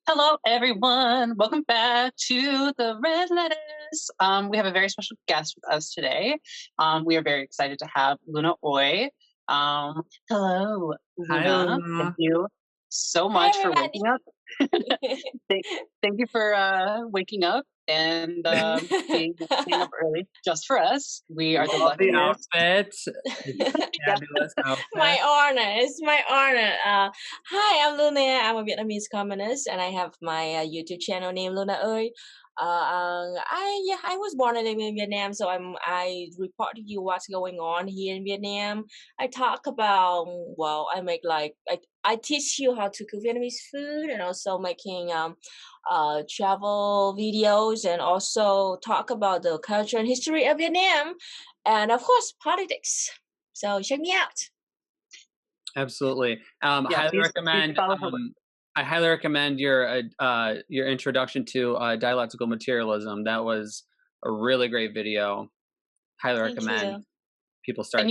Hello, everyone. Welcome back to the Red Lettuce. We have a very special guest with us today. We are very excited to have Luna Oy. Hello, Hi, Luna. Thank Luna. you so Hi, much for everybody. waking up. thank, thank you for waking up and staying up early just for us. We are the Love the luckiest. outfit. It's a Yeah. fabulous My outfit. honor. It's my honor. Hi, I'm Luna. I'm a Vietnamese communist, and I have my YouTube channel named Luna Ơi. I was born and live in Vietnam, so I report to you what's going on here in Vietnam. I talk about I make I teach you how to cook Vietnamese food, and also making travel videos, and also talk about the culture and history of Vietnam, and of course politics. So check me out. Absolutely. Yeah, Highly please recommend. follow her work. I highly recommend your introduction to dialectical materialism. That was a really great video. Highly Thank recommend you. people And start.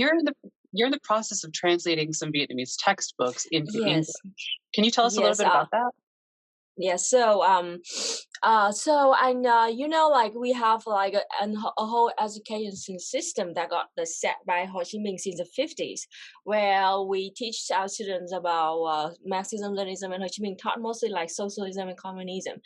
you're in the process of translating some Vietnamese textbooks into English. Yes, Can you tell us a little yes. bit about that? Yeah, so I know, like we have like a whole education system that got the set by Ho Chi Minh since the 50s, where we teach our students about Marxism, Leninism, and Ho Chi Minh taught mostly like socialism and communism.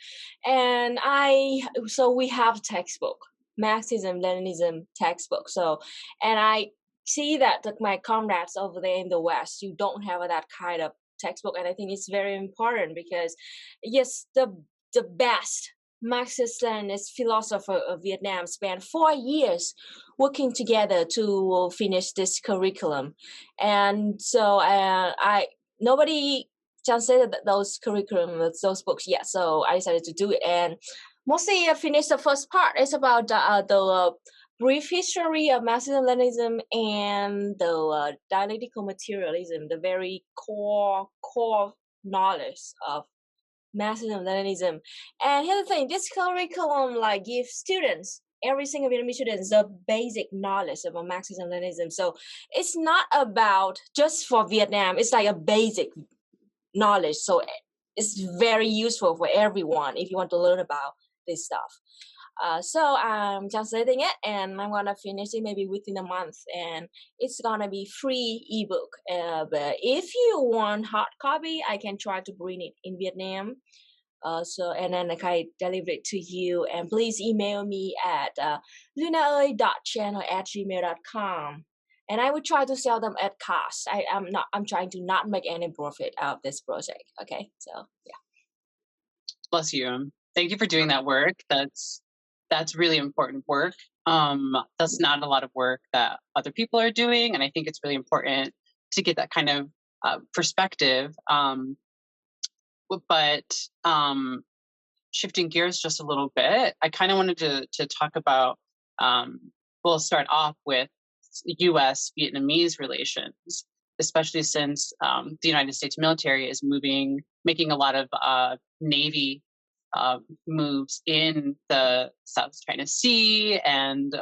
So we have textbook, Marxism, Leninism textbook. So, and I see that like my comrades over there in the West, you don't have that kind of textbook, and I think it's very important because yes, the best Marxist Leninist philosopher of Vietnam spent 4 years working together to finish this curriculum, and so I nobody translated those curriculum, those books yet, so I decided to do it, and mostly I finished the first part. It's about the brief history of Marxism Leninism and the dialectical materialism, the very core knowledge of Marxism Leninism. And here's the thing: this curriculum like gives students, every single Vietnamese students, the basic knowledge about Marxism Leninism. So it's not about just for Vietnam. It's like a basic knowledge. So it's very useful for everyone if you want to learn about this stuff. So I'm translating it, and I'm gonna finish it maybe within a month, and it's gonna be free ebook. But if you want hard copy, I can try to bring it in Vietnam. So and then like I deliver it to you, and please email me at lunaoy.channel@gmail.com, and I will try to sell them at cost. I'm trying to not make any profit out of this project. Okay, so yeah. Bless you. Thank you for doing that work. That's really important work. That's not a lot of work that other people are doing, and I think it's really important to get that kind of perspective. But shifting gears just a little bit, I kind of wanted to talk about. We'll start off with U.S. Vietnamese relations, especially since the United States military is making a lot of Navy moves in the South China Sea and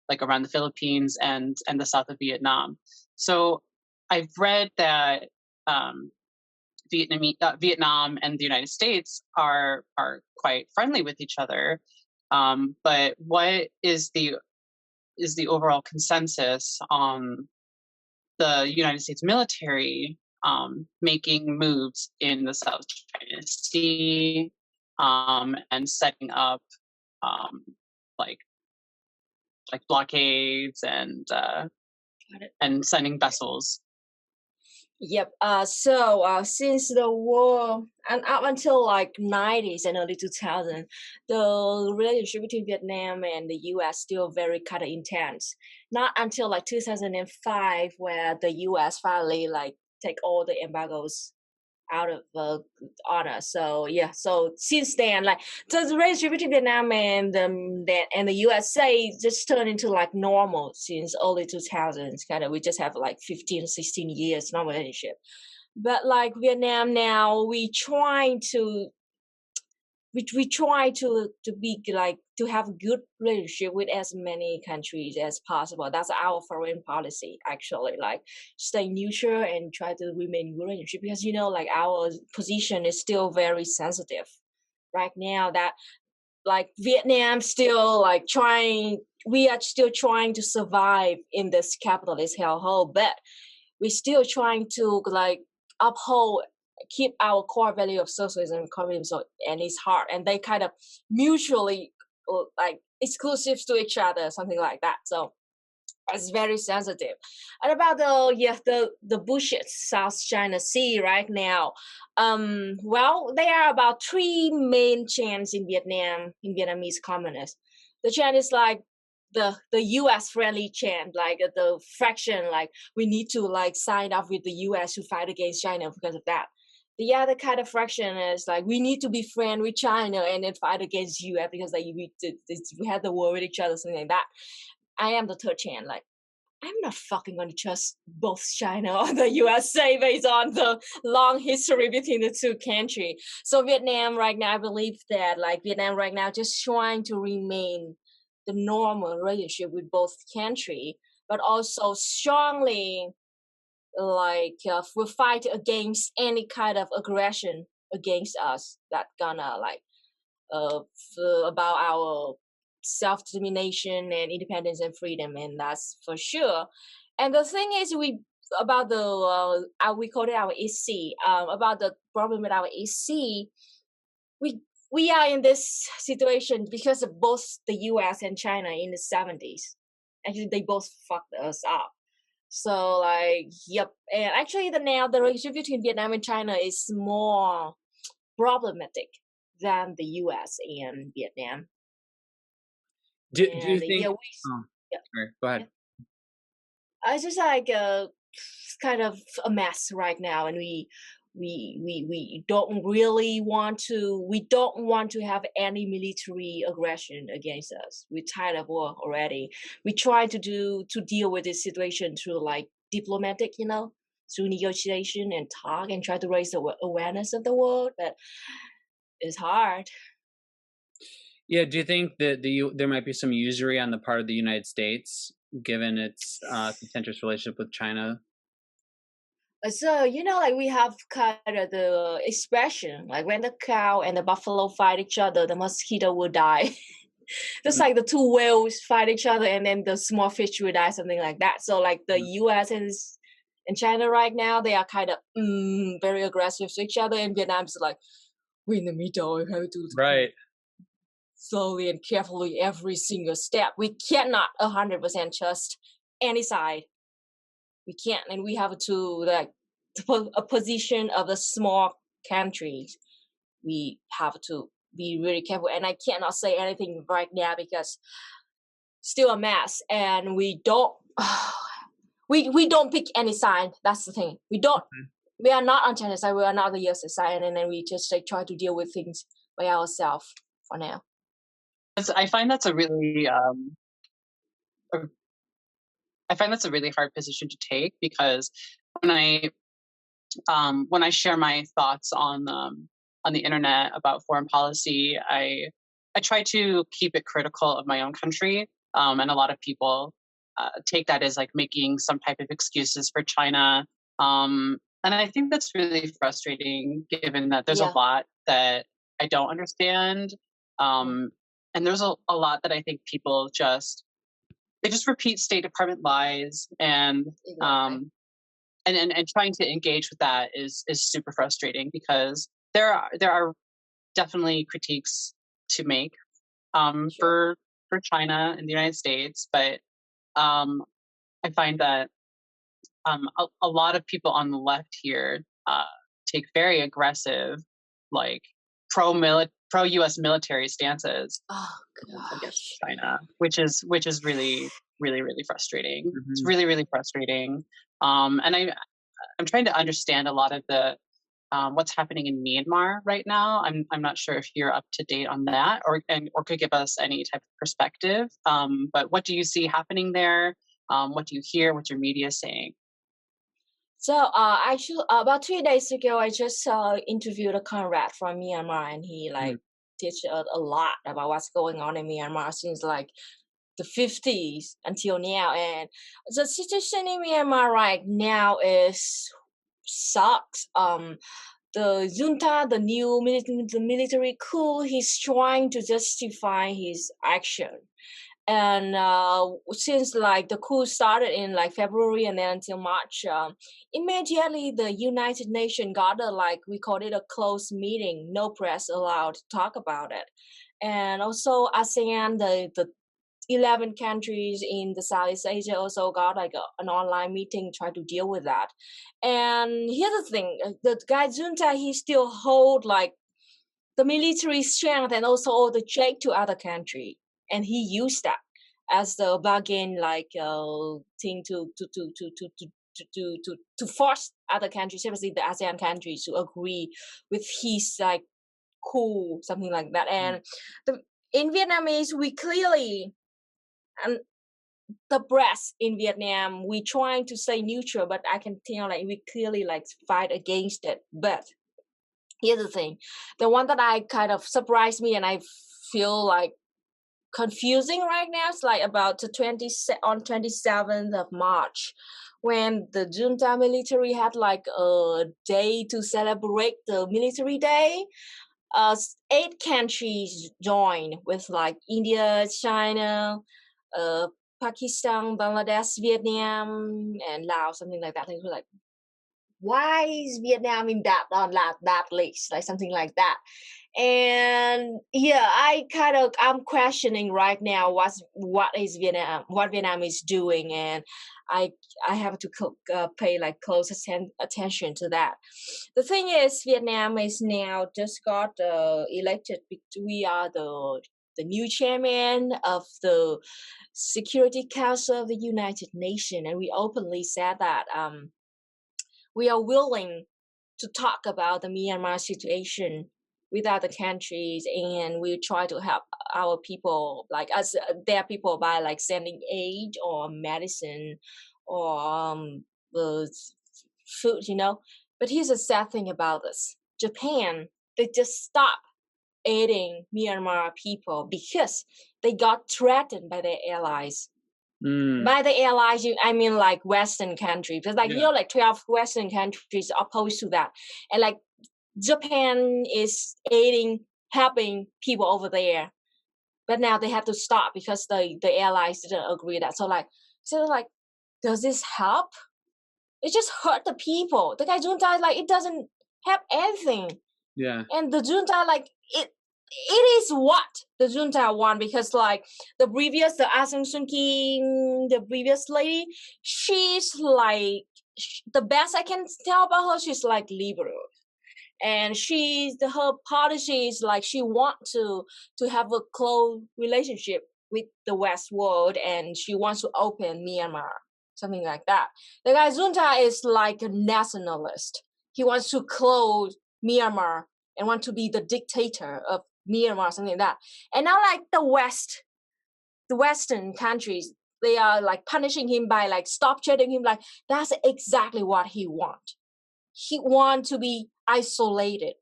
like around the Philippines and the south of Vietnam. So I've read that Vietnam and the United States are quite friendly with each other. But what is the overall consensus on the United States military making moves in the South China Sea and setting up um, like blockades and sending vessels? Yep. Since the war and up until like 90s and early 2000, the relationship between Vietnam and the U.S. still very kind of intense. Not until like 2005, where the U.S. finally like take all the embargoes out of on us. So yeah. So since then, like the relationship between Vietnam and the USA just turned into like normal since early 2000s. Kind of, we just have like 15, 16 years normal relationship. But like Vietnam now, we trying to we try to be like to have a good relationship with as many countries as possible. That's our foreign policy, actually. Like stay neutral and try to remain in good relationship, because like our position is still very sensitive right now. That like Vietnam still like trying. We are still trying to survive in this capitalist hellhole, but we're still trying to like uphold, keep our core value of socialism and communism. So, and it's hard, and they kind of mutually like exclusive to each other, something like that. So it's very sensitive. And about the bullshit South China Sea right now, well, there are about three main chants in Vietnam, in Vietnamese communists. The chant is like the U.S. friendly chant, like the fraction, like we need to like sign up with the U.S. to fight against China because of that. The other kind of fraction is like we need to be friend with China and then fight against U.S. because like we had the war with each other, something like that. I am the third chant, like I'm not fucking going to trust both China or the USA based on the long history between the two countries. So Vietnam right now, I believe that like Vietnam right now just trying to remain the normal relationship with both countries, but also strongly like will fight against any kind of aggression against us that gonna like about our self-determination and independence and freedom, and that's for sure. And the thing is, we about the we call it our EC, about the problem with our EC, we are in this situation because of both the US and China in the 70s. Actually, they both fucked us up. So like, yep. And actually, the relationship between Vietnam and China is more problematic than the US and Vietnam. Do you And think? yeah, Oh, yeah, sorry. Go ahead. it's just like kind of a mess right now, and we don't really want to. We don't want to have any military aggression against us. We're tired of war already. We try to deal with this situation through like diplomatic, through negotiation and talk, and try to raise the awareness of the world, but it's hard. Yeah. Do you think that there might be some usury on the part of the United States, given its contentious relationship with China? So like we have kind of the expression like when the cow and the buffalo fight each other, the mosquito will die. Just like the two whales fight each other, and then the small fish will die, something like that. So like the U.S. and China right now, they are kind of very aggressive to each other, and Vietnam's like we're in the middle. We have to Right. slowly and carefully every single step. We cannot 100% trust any side. We can't, and we have to like a position of the small countries. We have to be really careful, and I cannot say anything right now because still a mess, and we don't we don't pick any side. That's the thing. We don't. We are not on China's side. We are not the US side, and then we just like try to deal with things by ourselves for now. I find that's a really I find that's a really hard position to take, because when I share my thoughts on the internet about foreign policy, I try to keep it critical of my own country, and a lot of people take that as like making some type of excuses for China, and I think that's really frustrating, given that there's a lot that I don't understand, and there's a lot that I think people just repeat State Department lies, and and trying to engage with that is super frustrating, because there are definitely critiques to make for China and the United States, but I find that a lot of people on the left here take very aggressive, like pro US military stances against China, which is really really frustrating. It's really really frustrating, and I'm trying to understand a lot of the what's happening in Myanmar right now. I'm not sure if you're up to date on that, or could give us any type of perspective. But what do you see happening there? What do you hear? What's your media saying? So actually, about 3 days ago, I just interviewed a comrade from Myanmar, and he like teach a lot about what's going on in Myanmar since like the 50s until now. And the situation in Myanmar right now is sucks. The junta, the military coup, he's trying to justify his action. And since like the coup started in like February and then until March, immediately the United Nations got a like we called it a closed meeting, no press allowed to talk about it. And also ASEAN, the 11 countries in the Southeast Asia also got like an online meeting try to deal with that. And here's the thing, the guy junta, he still hold like the military strength and also all the trade to other country, and he used that as the bargain like thing to force other countries, especially the ASEAN countries, to agree with his like coup, something like that. And in Vietnamese, we clearly, and the press in Vietnam, we trying to say neutral, but I can tell like we clearly like fight against it. But here's the thing, the one that I kind of surprised me and I feel like confusing right now is like about the 27th of March, when the junta military had like a day to celebrate the military day. 8 countries joined with like India, China, Pakistan, Bangladesh, Vietnam, and Laos, something like that. I was like, why is Vietnam in that on that list, like something like that. And yeah, I'm questioning right now what Vietnam is doing, and I have to pay like close attention to that. The thing is, Vietnam is now just got elected. We are the new chairman of the Security Council of the United Nations, and we openly said that we are willing to talk about the Myanmar situation with other countries, and we try to help our people, like us, their people, by like sending aid or medicine or food, you know. But here's the sad thing about this: Japan, they just stopped aiding Myanmar people because they got threatened by their allies. By the allies, I mean like Western countries. Because like, you know, like 12 Western countries opposed to that. And like Japan is helping people over there. But now they have to stop because the allies didn't agree with that. So like, does this help? It just hurt the people. The guy junta, like, it doesn't help anything. Yeah. And the junta, like, it is what the junta want, because like the Aung San Suu Kyi, the previous lady, she's like, the best I can tell about her, she's like liberal, and her policy is like she want to have a close relationship with the West world, and she wants to open Myanmar, something like that. The guy junta is like a nationalist. He wants to close Myanmar and want to be the dictator of Myanmar, something like that. And now like the Western countries, they are like punishing him by like stop treating him like that's exactly what he want. He want to be isolated.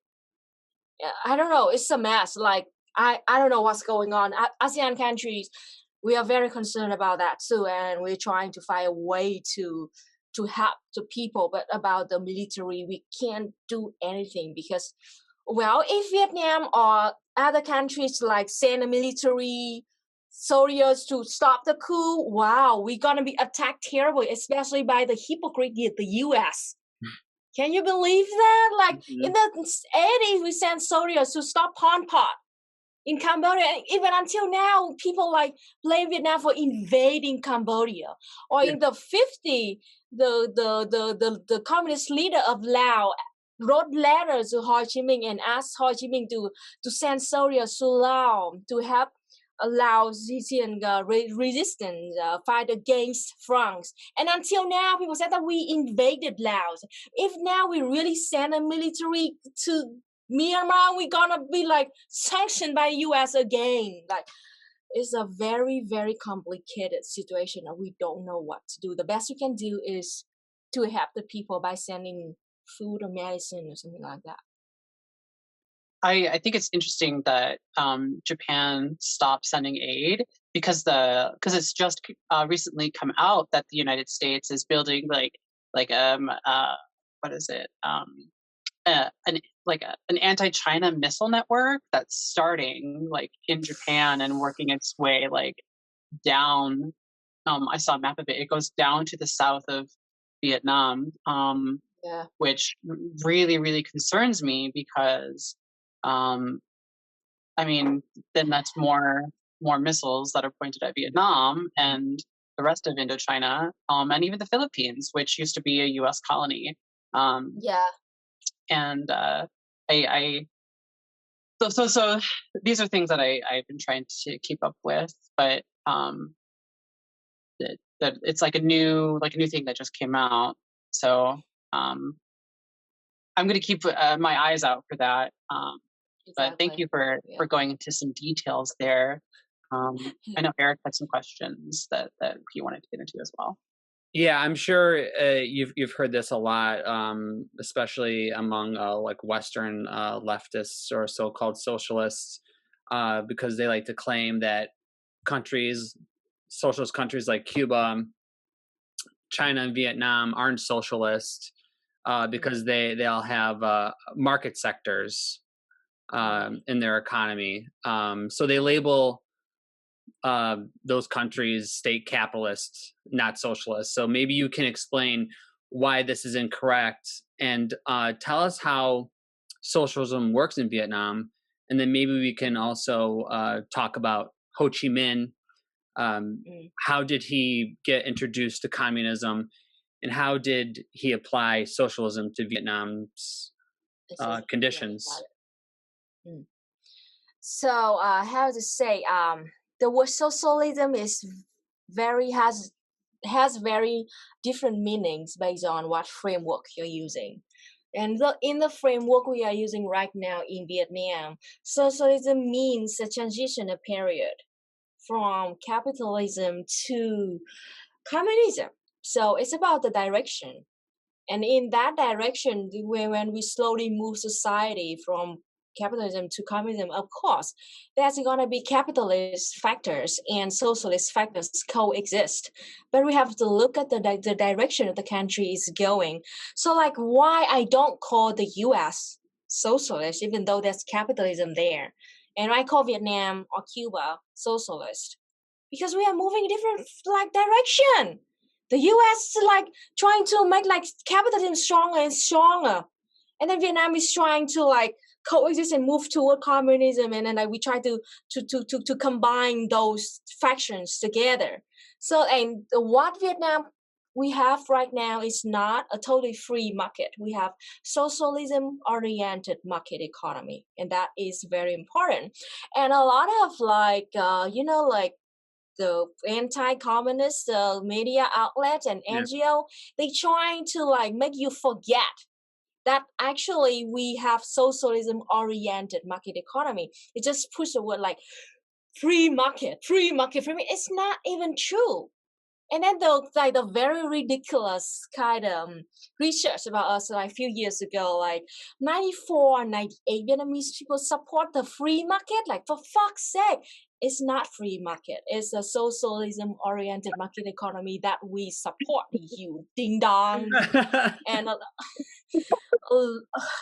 I don't know, it's a mess. Like I don't know what's going on. ASEAN countries, we are very concerned about that too, and we're trying to find a way to help the people. But about the military, we can't do anything because, well, if Vietnam or other countries like send a military soldiers to stop the coup, wow, we're gonna be attacked terribly, especially by the hypocrite, the US. Can you believe that? Like in the 80s, we sent soldiers to stop Pol Pot in Cambodia. And even until now, people like blame Vietnam for invading Cambodia. Or in the 50s, the communist leader of Laos wrote letters to Ho Chi Minh and asked Ho Chi Minh to send soldiers to Laos to help Laosian resistance fight against France. And until now, people said that we invaded Laos. If now we really send a military to Myanmar, we're gonna be like sanctioned by the US again. Like, it's a very, very complicated situation and we don't know what to do. The best we can do is to help the people by sending food or medicine or something like that. I think it's interesting that Japan stopped sending aid because it's just recently come out that the United States is building like what is it an anti-China missile network that's starting like in Japan and working its way like down. I saw a map of it. It goes down to the south of Vietnam, Yeah. which really, really concerns me because, I mean, then that's more missiles that are pointed at Vietnam and the rest of Indochina, and even the Philippines, which used to be a U.S. colony. Yeah. And I so these are things that I've been trying to keep up with, but that it's like a new thing that just came out. So I'm going to keep my eyes out for that. But thank you Exactly. for going into some details there. I know Eric had some questions that he wanted to get into as well. Yeah, I'm sure you've heard this a lot, especially among like Western leftists or so-called socialists, because they like to claim that socialist countries like Cuba, China, and Vietnam aren't socialist because they all have market sectors in their economy. So they label those countries state capitalist, not socialist. So maybe you can explain why this is incorrect and tell us how socialism works in Vietnam. And then maybe we can also talk about Ho Chi Minh. How did he get introduced to communism? And how did he apply socialism to Vietnam's conditions? So how to say, the word socialism is has very different meanings based on what framework you're using. And in the framework we are using right now in Vietnam, socialism means a transitional period from capitalism to communism. So it's about the direction. And in that direction, when we slowly move society from capitalism to communism, of course, there's going to be capitalist factors and socialist factors coexist. But we have to look at the direction that the country is going. So, like, why I don't call the U.S. socialist, even though there's capitalism there, and I call Vietnam or Cuba socialist, because we are moving in different like direction. The U.S. is like trying to make like capitalism stronger and stronger, and then Vietnam is trying to like coexist and move toward communism, and then like we try to combine those factions together. So, and what Vietnam we have right now is not a totally free market. We have socialism oriented market economy, and that is very important. And a lot of like like the anti-communist media outlets and NGO, they trying to like make you forget that actually we have socialism oriented market economy. It just push the word like free market, free market, free market. It's not even true. And then the very ridiculous kind of research about us like a few years ago, like 94 98 Vietnamese people support the free market. Like, for fuck's sake, it's not free market. It's a socialism oriented market economy that we support, you ding dong. And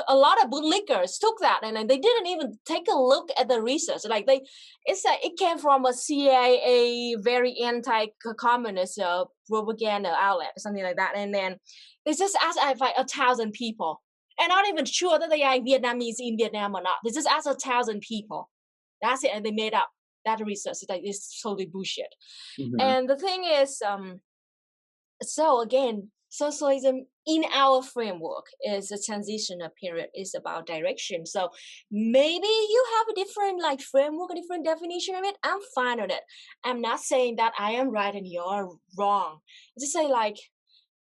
a lot of bootlickers took that and they didn't even take a look at the research. Like it came from a CIA very anti-communist propaganda outlet, something like that. And then they just asked like 1,000 people, and not even sure that they are Vietnamese in Vietnam or not. They just asked 1,000 people. That's it, and they made up that research. It's totally bullshit. Mm-hmm. And the thing is, so again, socialism in our framework is a transitional period. It's about direction. So maybe you have a different like framework, a different definition of it. I'm fine with it. I'm not saying that I am right and you're wrong. I just say like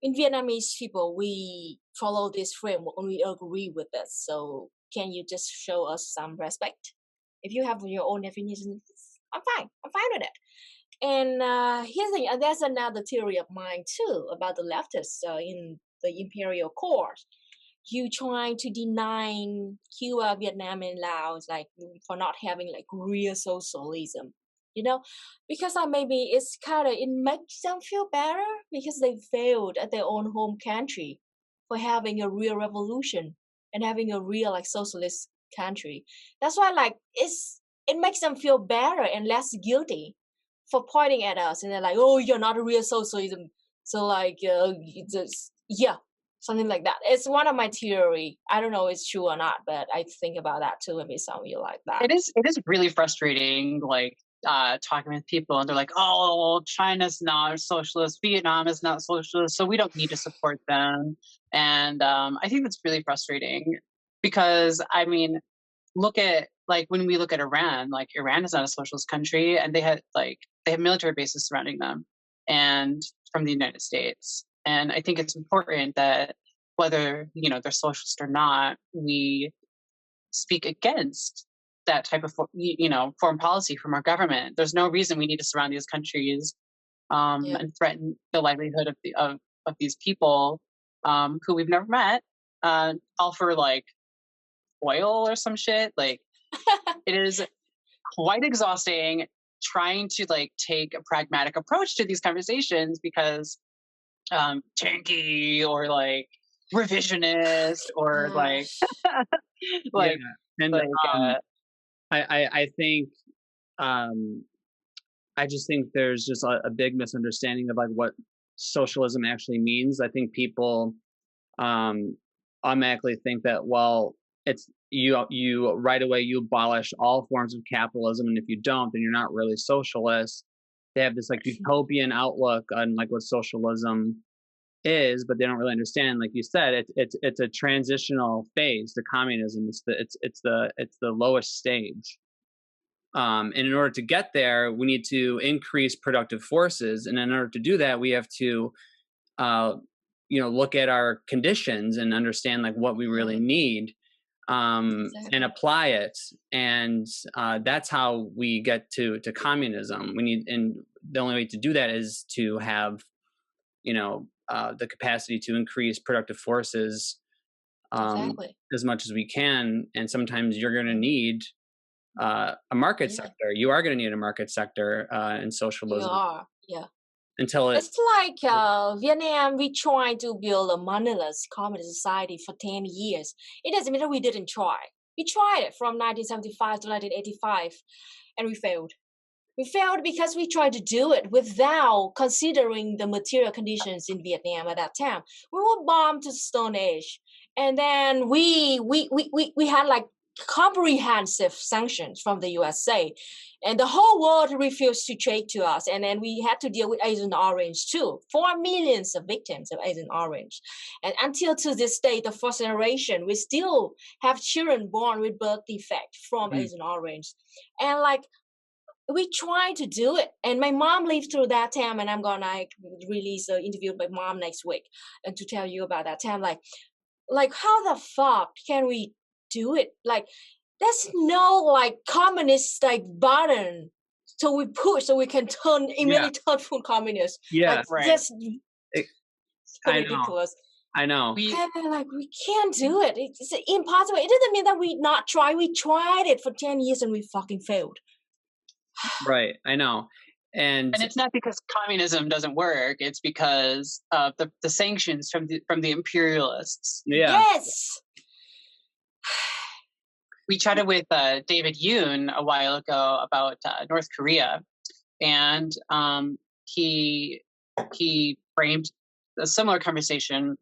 in Vietnamese people, we follow this framework and we agree with it. So can you just show us some respect? If you have your own definition, I'm fine. I'm fine with it. And here's the thing, there's another theory of mine too about the leftists in the imperial court. you trying to deny Cuba, Vietnam, and Laos, like for not having like real socialism, you know, because maybe it's kind of, it makes them feel better because they failed at their own home country for having a real revolution and having a real like socialist country. That's why like it makes them feel better and less guilty for pointing at us, and they're like, oh, you're not a real socialism, so like just, yeah, something like that. It's one of my theory. I don't know if it's true or not, but I think about that too. Maybe some of you like that. It is really frustrating, like talking with people, and they're like, oh, China's not socialist, Vietnam is not socialist, so we don't need to support them. And I think that's really frustrating, because I mean, look at, like, when we look at Iran, like, Iran is not a socialist country, and they have military bases surrounding them, and from the United States. And I think it's important that, whether they're socialist or not, we speak against that type of foreign policy from our government. There's no reason we need to surround these countries and threaten the livelihood of these people who we've never met, all for like oil or some shit. Like, it is quite exhausting trying to like take a pragmatic approach to these conversations, because tanky or like revisionist or like like and like I think I just think there's just a big misunderstanding of like what socialism actually means. I think people automatically think that, well, it's you right away you abolish all forms of capitalism, and if you don't, then you're not really socialist. They have this like utopian outlook on like what socialism is, but they don't really understand. Like you said, it's a transitional phase to communism. It's the lowest stage. And in order to get there, we need to increase productive forces, and in order to do that, we have to look at our conditions and understand like what we really need, and apply it. And that's how we get to communism. And the only way to do that is to have the capacity to increase productive forces as much as we can. And sometimes you're going to need a market sector. You are going to need a market sector in socialism. You are, yeah. Until it's like Vietnam, we tried to build a moneyless communist society for 10 years. It doesn't mean that we didn't try. We tried it from 1975 to 1985, and we failed. We failed because we tried to do it without considering the material conditions in Vietnam at that time. We were bombed to the Stone Age, and then we had like comprehensive sanctions from the USA, and the whole world refused to trade to us. And then we had to deal with Agent Orange too. 4 million of victims of Agent Orange, and until to this day, the first generation, we still have children born with birth defect from Agent Orange. And like, we try to do it, and my mom lived through that time, and I'm gonna release an interview with my mom next week and to tell you about that time. Like how the fuck can we do it? Like, there's no like communist like button so we push so we can immediately turn full communist. Like, that's so ridiculous. I know. We can't do it. It's impossible. It doesn't mean that we not try. We tried it for 10 years and we fucking failed. Right, I know. And it's not because communism doesn't work. It's because of the sanctions from the imperialists. Yeah. Yes. We chatted with David Yoon a while ago about North Korea, and he framed a similar conversation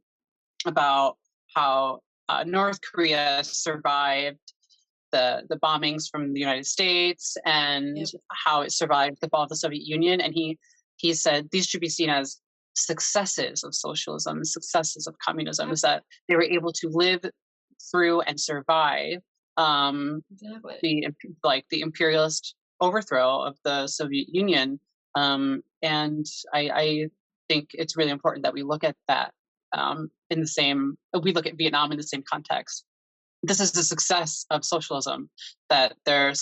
about how North Korea survived the bombings from the United States, and how it survived the fall of the Soviet Union. And he said these should be seen as successes of socialism, successes of communism, is that they were able to live through and survive the imperialist overthrow of the Soviet Union. And I think it's really important that we look at that we look at Vietnam in the same context. This is the success of socialism, that they're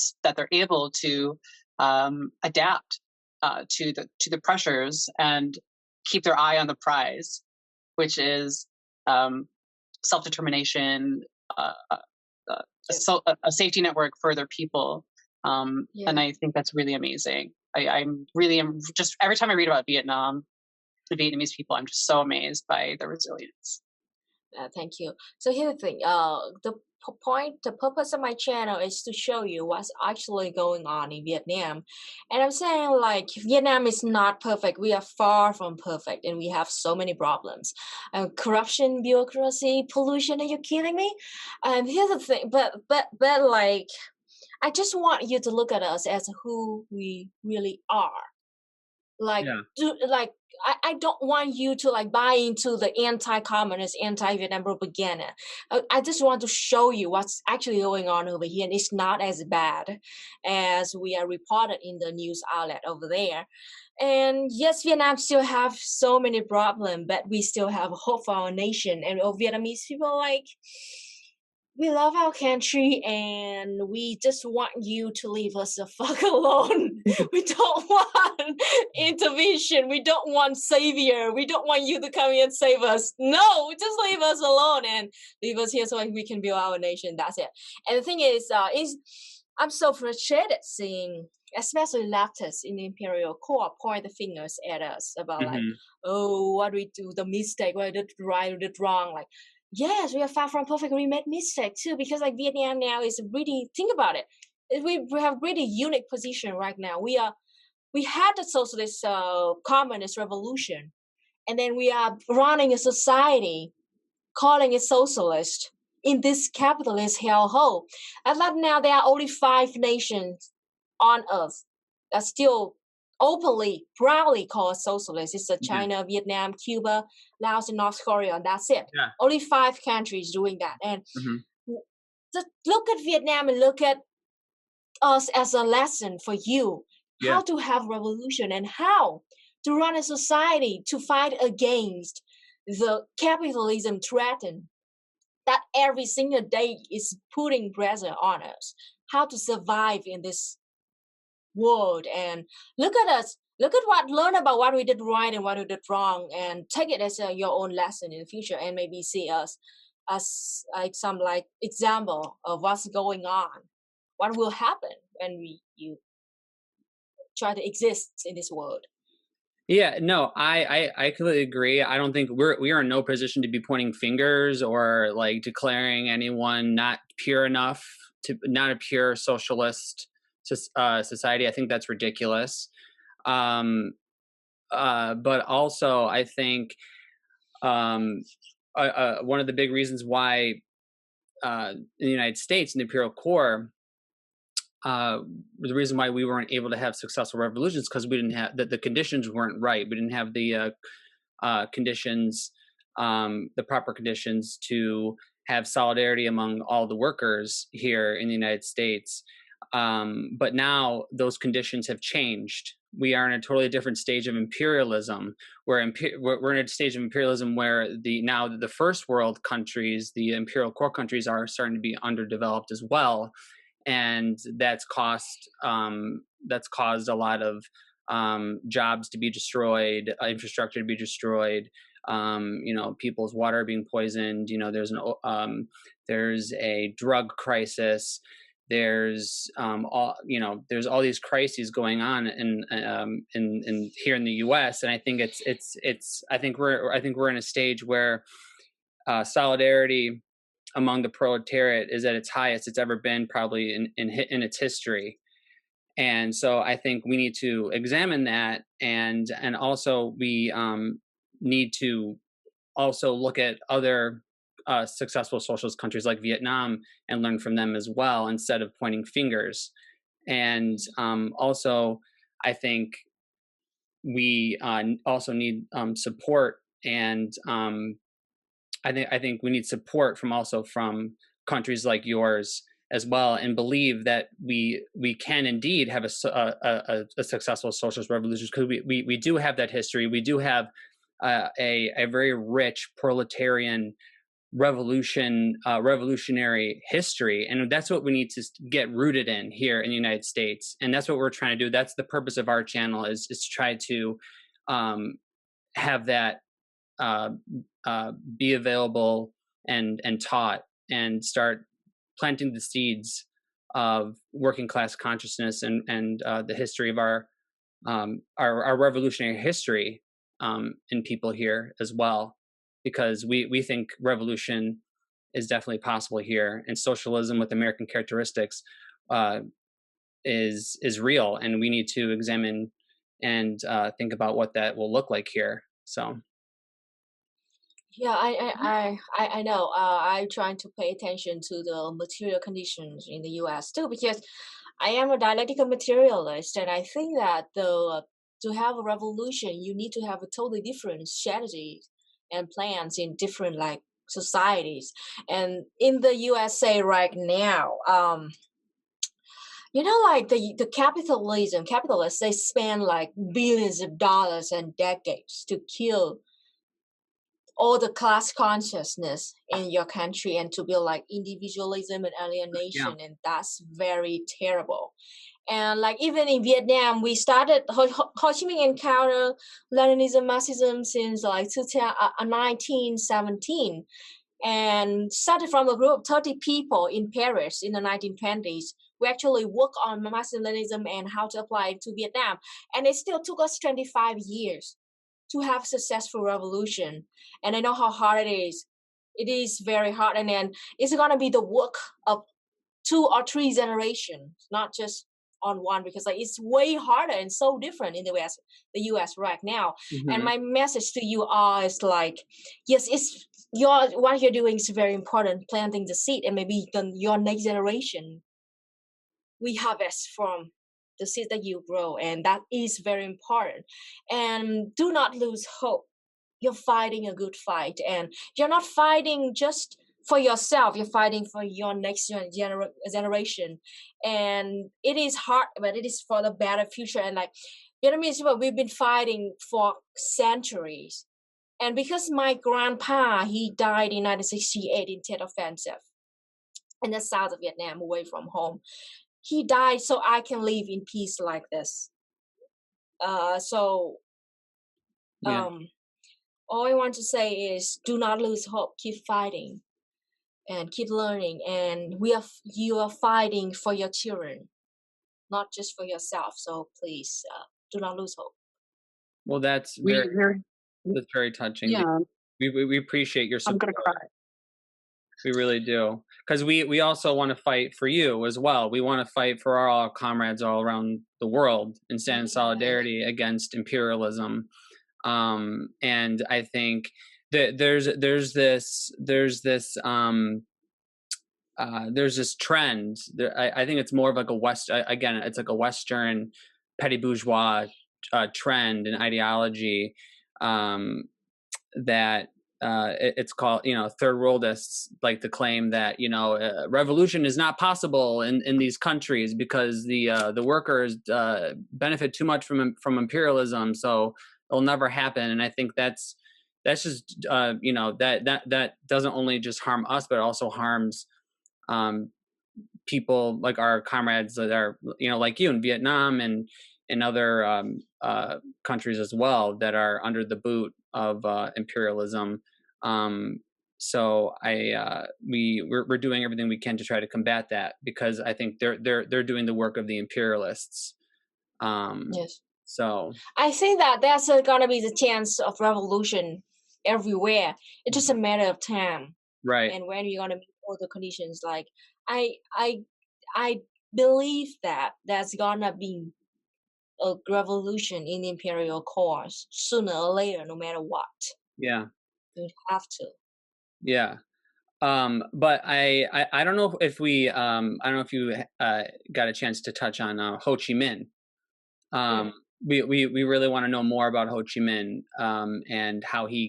able to adapt to the pressures and keep their eye on the prize, which is self-determination, a safety network for their people. And I think that's really amazing. I'm really just every time I read about Vietnam, the Vietnamese people, I'm just so amazed by their resilience. Thank you. So here's the thing. The purpose of my channel is to show you what's actually going on in Vietnam. And I'm saying like Vietnam is not perfect. We are far from perfect, and we have so many problems. Corruption, bureaucracy, pollution. Are you kidding me? Here's the thing. But like, I just want you to look at us as who we really are. Like, I don't want you to like buy into the anti-communist, anti-Vietnam propaganda. I just want to show you what's actually going on over here, and it's not as bad as we are reported in the news outlet over there. And yes, Vietnam still have so many problems, but we still have hope for our nation. And Vietnamese people, like, we love our country, and we just want you to leave us the fuck alone. We don't want intervention. We don't want savior. We don't want you to come here and save us. No, just leave us alone and leave us here so we can build our nation. That's it. And the thing is I'm so frustrated seeing especially leftists in the imperial court point the fingers at us about like, oh, what we do, the mistake, what we did right, we did wrong. Like, yes, we are far from perfect. We made mistakes too, because like Vietnam now is really, think about it. We have really unique position right now. We had the socialist communist revolution, and then we are running a society, calling it socialist in this capitalist hellhole. And like now there are only 5 nations on earth that still openly, proudly called socialist. It's China, Vietnam, Cuba, Laos, and North Korea, and that's it. Yeah. Only 5 countries doing that. And just look at Vietnam and look at us as a lesson for you, how to have revolution and how to run a society to fight against the capitalism threaten that every single day is putting pressure on us, how to survive in this world. And look at us, learn about what we did right and what we did wrong, and take it as your own lesson in the future, and maybe see us as like some like example of what's going on, what will happen when you try to exist in this world. Yeah, no, I completely agree. I don't think we are in no position to be pointing fingers or like declaring anyone not pure enough, to not a pure socialist society. I think that's ridiculous. But also, I think one of the big reasons why in the United States, in the imperial core, the reason why we weren't able to have successful revolutions because we didn't have the conditions weren't right. We didn't have the conditions, the proper conditions to have solidarity among all the workers here in the United States. But now those conditions have changed. We are in a totally different stage of imperialism. We're in a stage of imperialism where now the first world countries, the imperial core countries, are starting to be underdeveloped as well. And that's caused a lot of jobs to be destroyed, infrastructure to be destroyed. People's water being poisoned. There's a drug crisis. There's all these crises going on in here in the U.S. And I think I think we're in a stage where solidarity among the proletariat is at its highest it's ever been, probably in its history. And so I think we need to examine that, and also we need to also look at other successful socialist countries like Vietnam and learn from them as well, instead of pointing fingers. And also, I think we also need support, and I think we need support from countries like yours as well, and believe that we can indeed have a successful socialist revolution, because we do have that history. We do have a very rich proletarian revolutionary history, and that's what we need to get rooted in here in the United States. And that's what we're trying to do. That's the purpose of our channel, is to try to have that be available and taught, and start planting the seeds of working class consciousness and the history of our revolutionary history in people here as well, because we think revolution is definitely possible here, and socialism with American characteristics is real, and we need to examine and think about what that will look like here. So Yeah, I know. I'm trying to pay attention to the material conditions in the U.S. too, because I am a dialectical materialist, and I think that to have a revolution, you need to have a totally different strategies and plans in different like societies. And in the USA right now, like the capitalists, they spend like billions of dollars and decades to kill all the class consciousness in your country and to build like individualism and yeah, alienation, and that's very terrible. And like even in Vietnam, we started Ho Chi Minh encountered Leninism, Marxism since like 1917, and started from a group of 30 people in Paris in the 1920s. We actually work on Marxism and how to apply it to Vietnam, and it still took us 25 years to have successful revolution. And I know how hard it is. It is very hard, and then it's gonna be the work of 2 or 3 generations, not just on one, because like it's way harder and so different in the US right now. And hmm my message to you all is like, yes, it's what you're doing is very important, planting the seed, and maybe then your next generation we harvest from the seed that you grow, and that is very important. And do not lose hope. You're fighting a good fight, and you're not fighting just for yourself, you're fighting for your next generation. And it is hard, but it is for the better future. And like Vietnamese people, we've been fighting for centuries. And because my grandpa, he died in 1968 in Tet Offensive in the south of Vietnam, away from home. He died so I can live in peace like this. So yeah. um, all I want to say is do not lose hope. Keep fighting and keep learning. And you are fighting for your children, not just for yourself. So please do not lose hope. Well, that's We, we're, very touching. yeah, We appreciate your I'm support. gonna cry. We really do, because we also want to fight for you as well. We want to fight for all our comrades all around the world and stand in solidarity against imperialism. And I think that there's this trend. I think it's more of like it's like a Western petty bourgeois trend and ideology that it's called, third worldists like to claim that revolution is not possible in these countries because the workers benefit too much from imperialism, it'll never happen. And I think that's just that doesn't only just harm us, but it also harms people like our comrades that are like you in Vietnam and in other countries as well that are under the boot of imperialism. So we're doing everything we can to try to combat that, because I think they're doing the work of the imperialists. Yes. So I think that there's gonna be the chance of revolution everywhere. It's just a matter of time. right, And when you're gonna meet all the conditions, like I I I believe that there's gonna be a revolution in the imperial cause sooner or later, no matter what. yeah, You have to. yeah. But I don't know if we I don't know if you got a chance to touch on Ho Chi Minh. Mm. We really want to know more about Ho Chi Minh and how he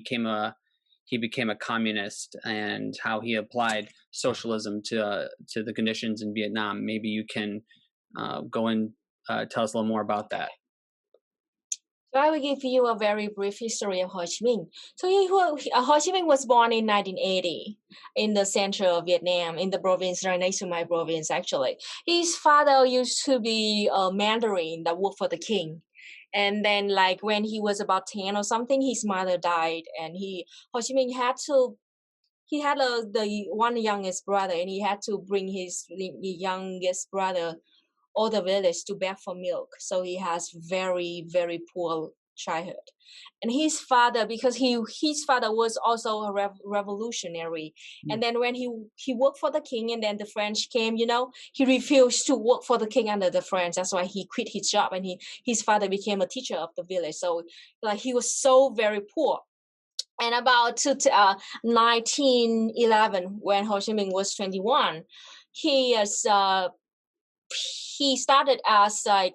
became a communist and how he applied socialism to the conditions in Vietnam. Maybe you can go and tell us a little more about that. So I will give you a very brief history of Ho Chi Minh. So Ho Chi Minh was born in 1980 in the central of Vietnam, in the province right next to my province, actually. His father used to be a Mandarin that worked for the king. And then, like, when he was about 10 or something, his mother died, and Ho Chi Minh had to he had the one youngest brother, and he had to bring his youngest brother all the village to beg for milk. So he has very, very poor childhood. And his father, because his father was also a revolutionary, and then when he worked for the king, and then the French came, he refused to work for the king under the French. That's why he quit his job, and his father became a teacher of the village. So like he was so very poor. And about 1911, when Ho Chi Minh was 21, he started as like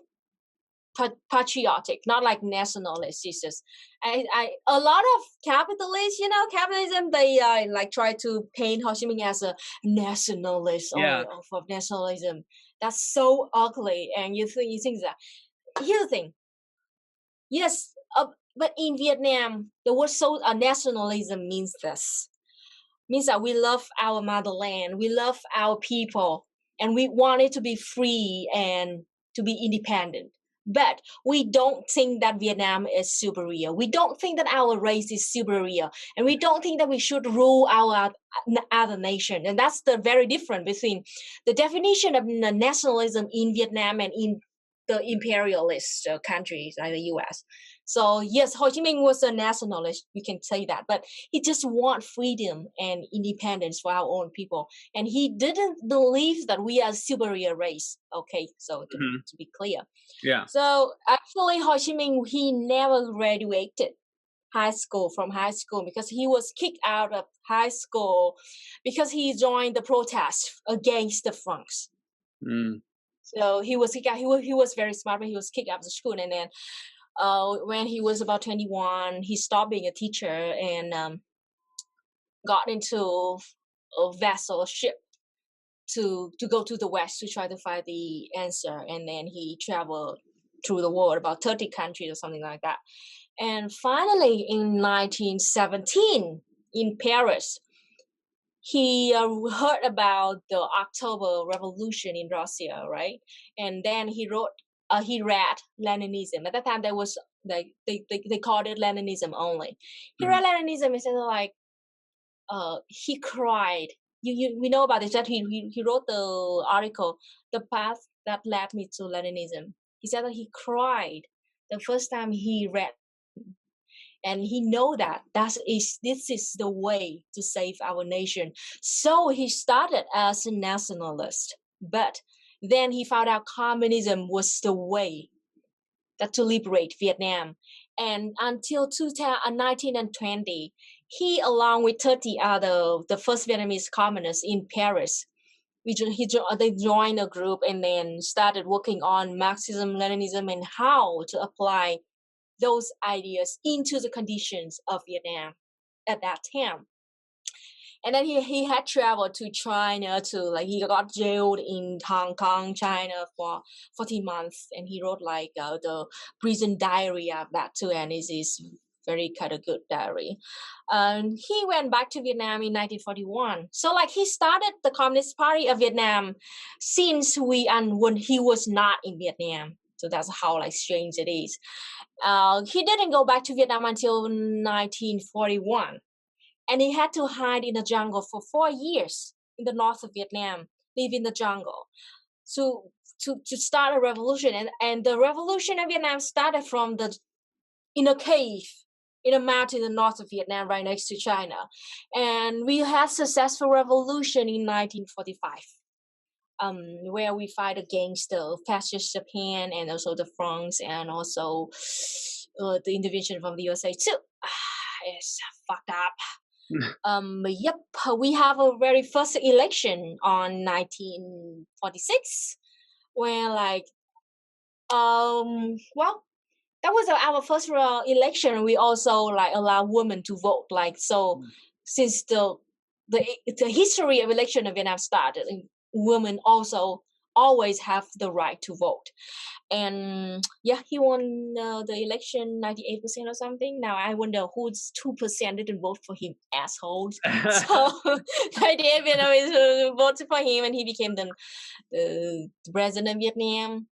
patriotic, not like nationalist. It's just a lot of capitalists, capitalism, they like try to paint Ho Chi Minh as a nationalist Yeah. or of nationalism. That's so ugly. And you think that. Here's the thing. Yes, but in Vietnam, the word nationalism means this. Means that we love our motherland, we love our people, and we want it to be free and to be independent. But we don't think that Vietnam is superior. We don't think that our race is superior. And we don't think that we should rule our other nation. And that's the very difference between the definition of nationalism in Vietnam and in the imperialist countries like the US. So yes, Ho Chi Minh was a nationalist, we can say that, but he just want freedom and independence for our own people. And he didn't believe that we are superior race. Okay, so to be clear. Yeah. So actually Ho Chi Minh, he never graduated from high school because he was kicked out of high school because he joined the protest against the Francs. So he was kicked out. He was very smart, but he was kicked out of the school. And then when he was about 21, he stopped being a teacher and got into a vessel, a ship, to go to the West to try to find the answer. And then he traveled through the world, about 30 countries or something like that. And finally, in 1917, in Paris, he heard about the October Revolution in Russia, right? And then he read Leninism. At that time, there was they called it Leninism only. He read Leninism and said like, he cried. We know about this, that he wrote the article, The Path That Led Me to Leninism. He said that he cried the first time he read. And he know that this is the way to save our nation. So he started as a nationalist, but then he found out communism was the way to liberate Vietnam. And until 1920, he, along with 30 other, the first Vietnamese communists in Paris, they joined a group and then started working on Marxism, Leninism, and how to apply those ideas into the conditions of Vietnam at that time. And then he had traveled to China he got jailed in Hong Kong, China for 14 months. And he wrote the prison diary of that too. And it is very kind of good diary. He went back to Vietnam in 1941. So he started the Communist Party of Vietnam since when he was not in Vietnam. So that's how strange it is. He didn't go back to Vietnam until 1941. And he had to hide in the jungle for 4 years in the north of Vietnam, live in the jungle to start a revolution. And the revolution of Vietnam started in a cave in a mountain in the north of Vietnam, right next to China. And we had successful revolution in 1945. Where we fight against the fascist Japan and also the France and also the intervention from the USA too. It's fucked up. Yep, we have a very first election on 1946 where that was our first election. We also allow women to vote. Since the history of election in Vietnam started, women also always have the right to vote. And he won the election 98% or something. Now I wonder who's 2% didn't vote for him, assholes. So 98 Vietnamese voted for him, and he became the president of Vietnam.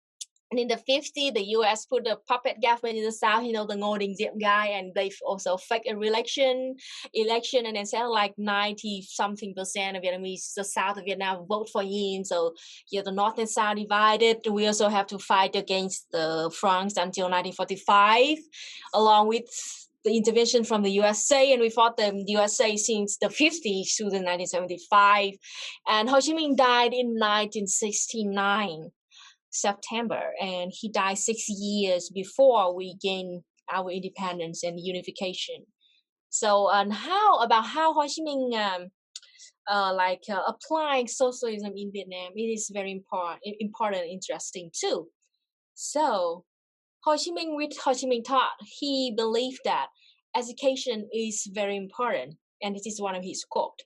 And in the 50s, the U.S. put a puppet government in the South, the Ngô Đình Diệm guy, and they also fake a election, and then said like 90-something% of Vietnamese, the South of Vietnam, vote for him. So the North and South divided. We also have to fight against the France until 1945, along with the intervention from the USA, and we fought the USA since the 50s to the 1975. And Ho Chi Minh died in 1969. September, and he died 6 years before we gained our independence and unification. So, and how Ho Chi Minh applying socialism in Vietnam? It is very important, interesting too. So, Ho Chi Minh, with Ho Chi Minh thought, he believed that education is very important. And this is one of his quotes.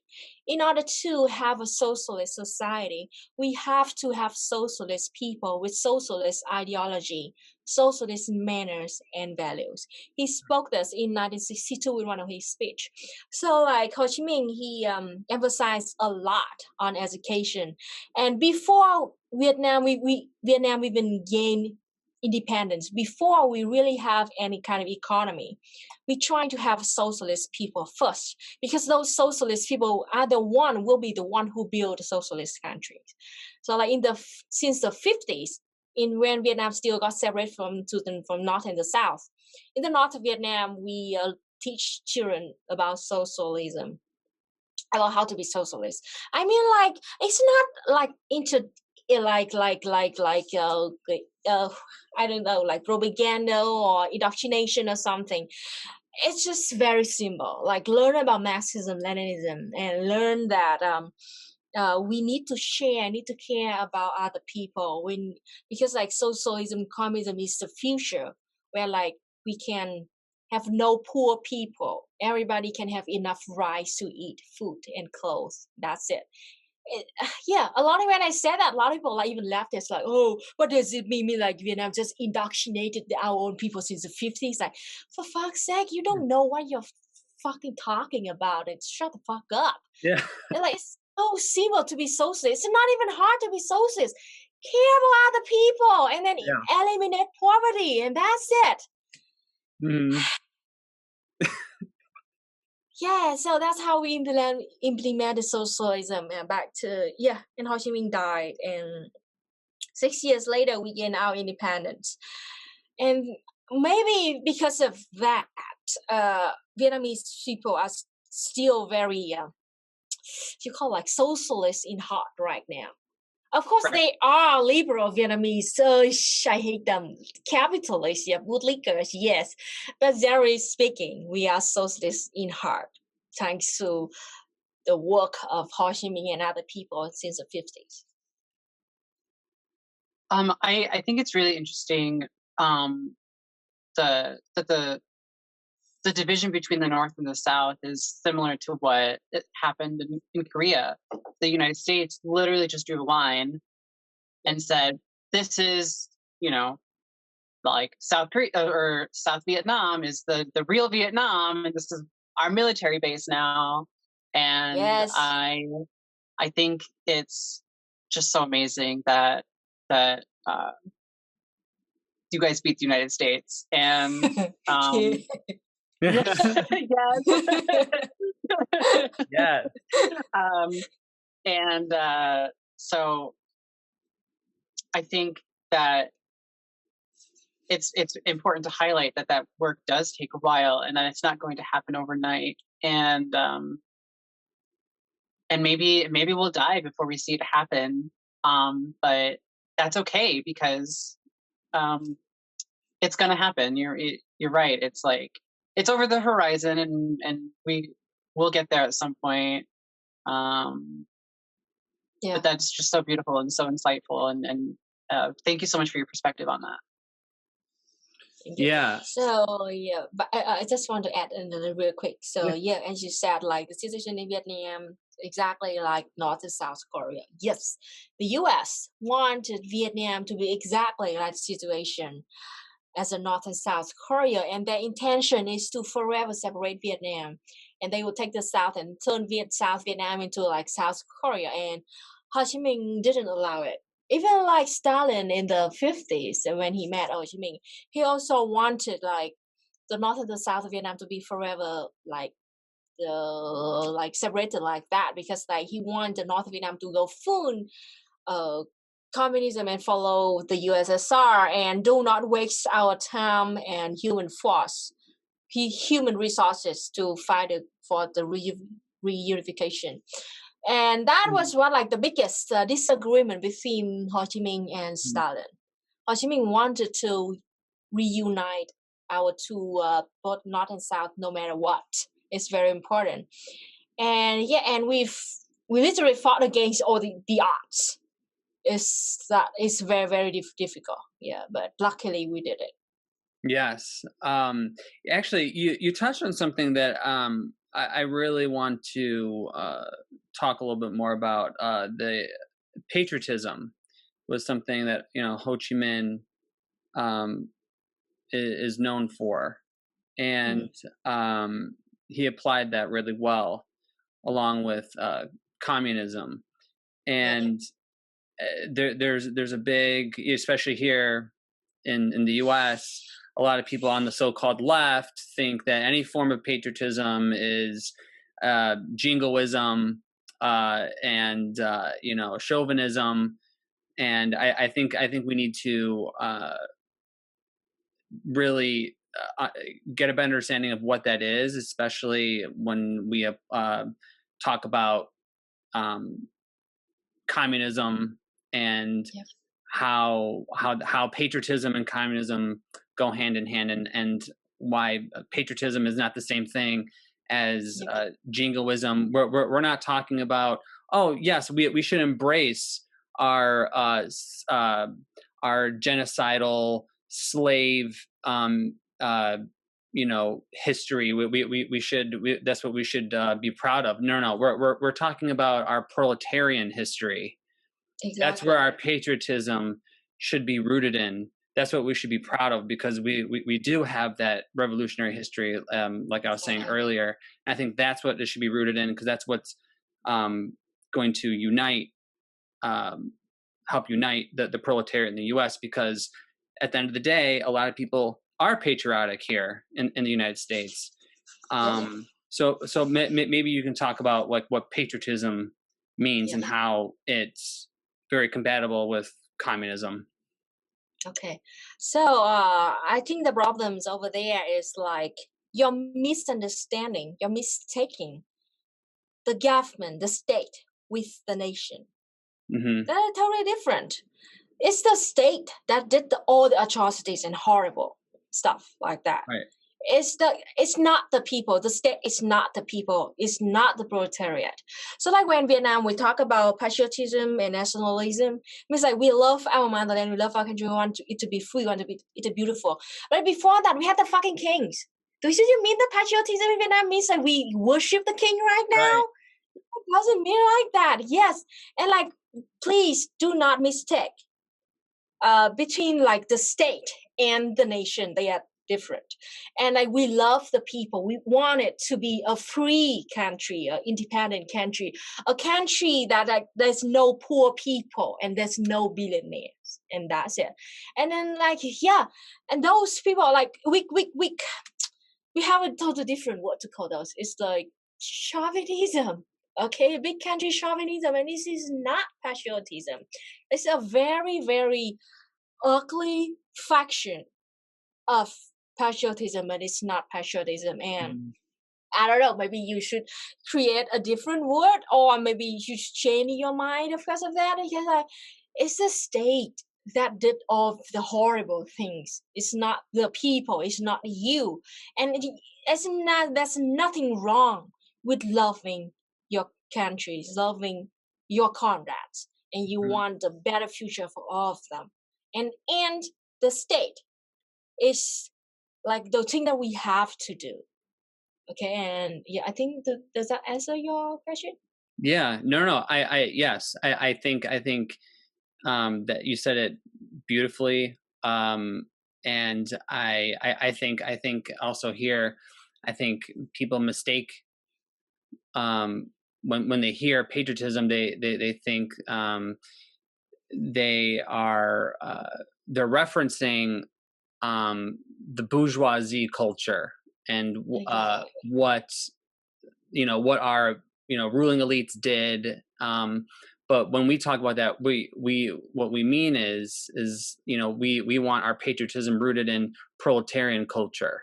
In order to have a socialist society, we have to have socialist people with socialist ideology, socialist manners and values. He spoke this in 1962 in one of his speech. So like Ho Chi Minh, he emphasized a lot on education. And before Vietnam even gained independence, before we really have any kind of economy, we try to have socialist people first, because those socialist people will be the one who build socialist countries. So like since the 50s, when Vietnam still got separated from North and the South, in the North of Vietnam, we teach children about socialism, about how to be socialist. I mean, like, it's not like I don't know, like propaganda or indoctrination or something. It's just very simple. Like, learn about Marxism, Leninism, and learn that we need to care about other people. Because like socialism, communism is the future, where like we can have no poor people. Everybody can have enough rights to eat, food, and clothes. That's it. A lot of when I said that, a lot of people like even laughed. It's like, oh, what does it mean? Like Vietnam just indoctrinated our own people since the 50s. Like, for fuck's sake, you don't know what you're fucking talking about. It shut the fuck up. Yeah. And like, it's so simple to be socialist. It's not even hard to be socialist. Care about other people, and then eliminate poverty, and that's it. Mm-hmm. Yeah, so that's how we implemented socialism. And back to and Ho Chi Minh died, and 6 years later we gained our independence. And maybe because of that, Vietnamese people are still very like socialist in heart right now. Of course, they are liberal Vietnamese, so I hate them. Capitalists, bootlickers, yes. But generally speaking, we are socialist in heart, thanks to the work of Ho Chi Minh and other people since the 50s. I think it's really interesting the division between the North and the South is similar to what happened in Korea. The United States literally just drew a line and said, this is, like South Korea or South Vietnam is the real Vietnam, and this is our military base now. And yes. I think it's just so amazing that you guys beat the United States. And yes. Yes. And so I think that it's important to highlight that work does take a while, and that it's not going to happen overnight. And maybe we'll die before we see it happen. But that's okay, because it's going to happen. You're right. It's like, it's over the horizon, and we'll get there at some point. But that's just so beautiful and so insightful, and thank you so much for your perspective on that. Yeah. So but I just want to add another real quick. So as you said, like the situation in Vietnam, exactly like North and South Korea. Yes, the U.S. wanted Vietnam to be exactly like the situation as a North and South Korea, and their intention is to forever separate Vietnam, and they will take the South and turn South Vietnam into like South Korea. And Ho Chi Minh didn't allow it. Even like Stalin in the 50s, when he met Ho Chi Minh, he also wanted like the north and the south of Vietnam to be forever like separated like that, because like he wanted the north of Vietnam to go full uh, communism and follow the USSR and do not waste our time and human force, human resources to fight for the reunification. And that was what like the biggest disagreement between Ho Chi Minh and Stalin. Ho Chi Minh wanted to reunite our two, both north and south, no matter what. It's very important. And yeah, and we literally fought against all the odds. It's very very difficult. Yeah, but luckily we did it. Yes. Actually, you touched on something that I really want to talk a little bit more about. The patriotism was something that Ho Chi Minh is known for, and he applied that really well, along with communism. And there's a big, especially here in the U.S., a lot of people on the so-called left think that any form of patriotism is jingoism and chauvinism, and I think we need to really get a better understanding of what that is, especially when we talk about communism and how patriotism and communism go hand in hand, and why patriotism is not the same thing as jingoism. We're not talking about, oh yes, we should embrace our genocidal slave history. We should, that's what we should be proud of. No, we're talking about our proletarian history. Exactly. That's where our patriotism should be rooted in. That's what we should be proud of, because we do have that revolutionary history, like I was saying earlier. And I think that's what it should be rooted in, because that's what's going to unite, help unite the proletariat in the U.S. Because at the end of the day, a lot of people are patriotic here in the United States. So maybe you can talk about like what patriotism means and how it's very compatible with communism. Okay, so I think the problems over there is like you're misunderstanding, you're mistaking the government, the state with the nation. They're totally different. It's the state that did all the atrocities and horrible stuff like that. Right. It's not the people. The state is not the people. It's not the proletariat. So like when Vietnam, we talk about patriotism and nationalism, means like we love our motherland, we love our country, we want it to be free, we want it to be beautiful. But before that, we had the fucking kings. Do you mean the patriotism in Vietnam means that we worship the king right now? Right. It doesn't mean like that. Yes, and like please do not mistake between like the state and the nation. They are different, and like we love the people. We want it to be a free country, an independent country, a country that like there's no poor people and there's no billionaires, and that's it. And then like and those people like we have a totally different word to call those. It's like chauvinism. Okay, big country chauvinism, and this is not patriotism. It's a very very ugly faction of patriotism, but it's not patriotism. And I don't know, maybe you should create a different word, or maybe you should change your mind because of that, because like it's the state that did all the horrible things. It's not the people, it's not you. And there's nothing wrong with loving your countries, loving your comrades, and you want a better future for all of them. And the state is like the thing that we have to do. Okay, and I think does that answer your question? Yeah, no, yes, I think that you said it beautifully, and I think also here, I think people mistake when they hear patriotism, they think they're referencing the bourgeoisie culture and what our ruling elites did. But when we talk about that, we what we mean is we want our patriotism rooted in proletarian culture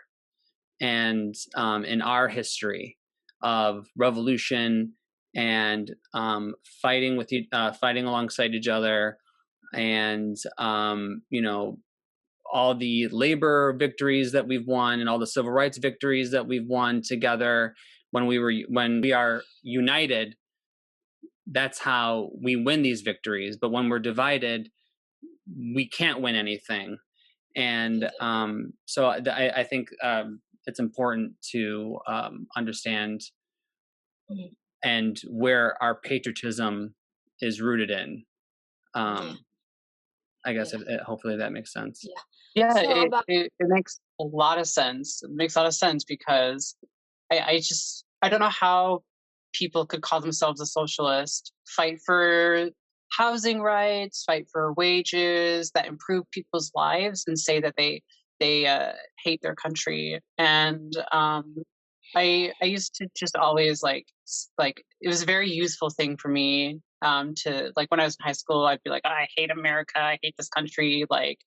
and in our history of revolution and fighting alongside each other, and all the labor victories that we've won and all the civil rights victories that we've won together. When we are united, that's how we win these victories. But when we're divided, we can't win anything. And so I think it's important to understand and where our patriotism is rooted in. I guess hopefully that makes sense. Yeah, so it makes a lot of sense. It makes a lot of sense because I don't know how people could call themselves a socialist, fight for housing rights, fight for wages that improve people's lives, and say that they hate their country. And I used to just always like it was a very useful thing for me to, like, when I was in high school, I'd be like, oh, I hate America, I hate this country, like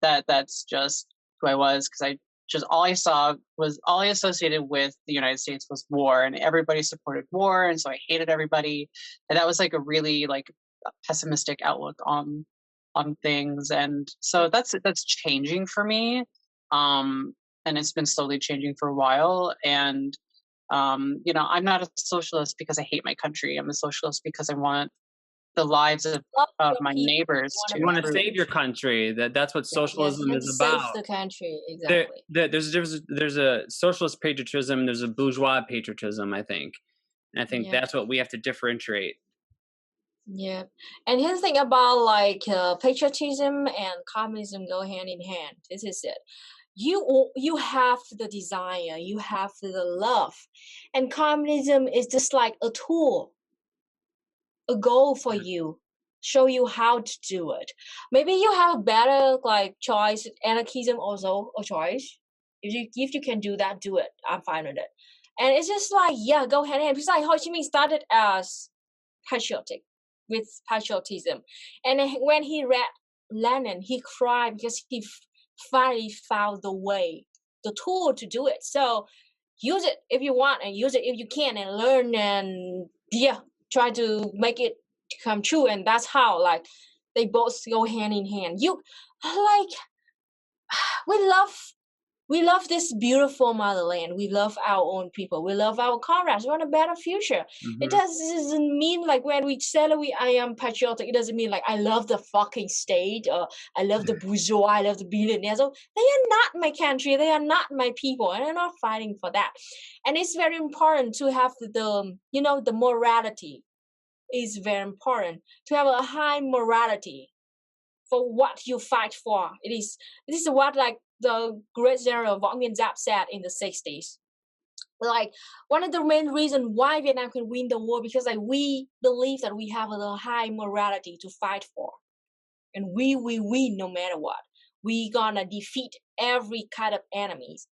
that's just who I was, because I just all I associated with the United States was war, and everybody supported war, and so I hated everybody, and that was like a really like pessimistic outlook on things. And so that's changing for me, and it's been slowly changing for a while. And I'm not a socialist because I hate my country. I'm a socialist because I want the lives of my neighbors to want to save your country. That's what socialism is about. Save the country, exactly. There's a difference. There's a socialist patriotism. There's a bourgeois patriotism, I think. And I think that's what we have to differentiate. Yeah, and here's the thing about like patriotism and communism go hand in hand. This is it. You have the desire, you have the love, and communism is just like a tool, a goal for you, show you how to do it. Maybe you have a better like choice. Anarchism also a choice. If you can do that, do it. I'm fine with it. And it's just like go hand in hand. Because like Ho Chi Minh started as patriotic with patriotism, and when he read Lenin, he cried because he finally found the way, the tool to do it. So use it if you want, and use it if you can, and learn, and try to make it come true. And that's how like they both go hand in hand. You like we love this beautiful motherland. We love our own people. We love our comrades. We want a better future. Mm-hmm. It doesn't mean like when we say I am patriotic, it doesn't mean like I love the fucking state, or I love the bourgeois, I love the billionaires. So they are not my country. They are not my people, and I'm not fighting for that. And it's very important to have the morality. Is very important to have a high morality for what you fight for. This is what like the great general Võ Nguyên Giáp said in the 60s. Like one of the main reasons why Vietnam can win the war, because like we believe that we have a high morality to fight for, and we win no matter what. We gonna defeat every kind of enemies,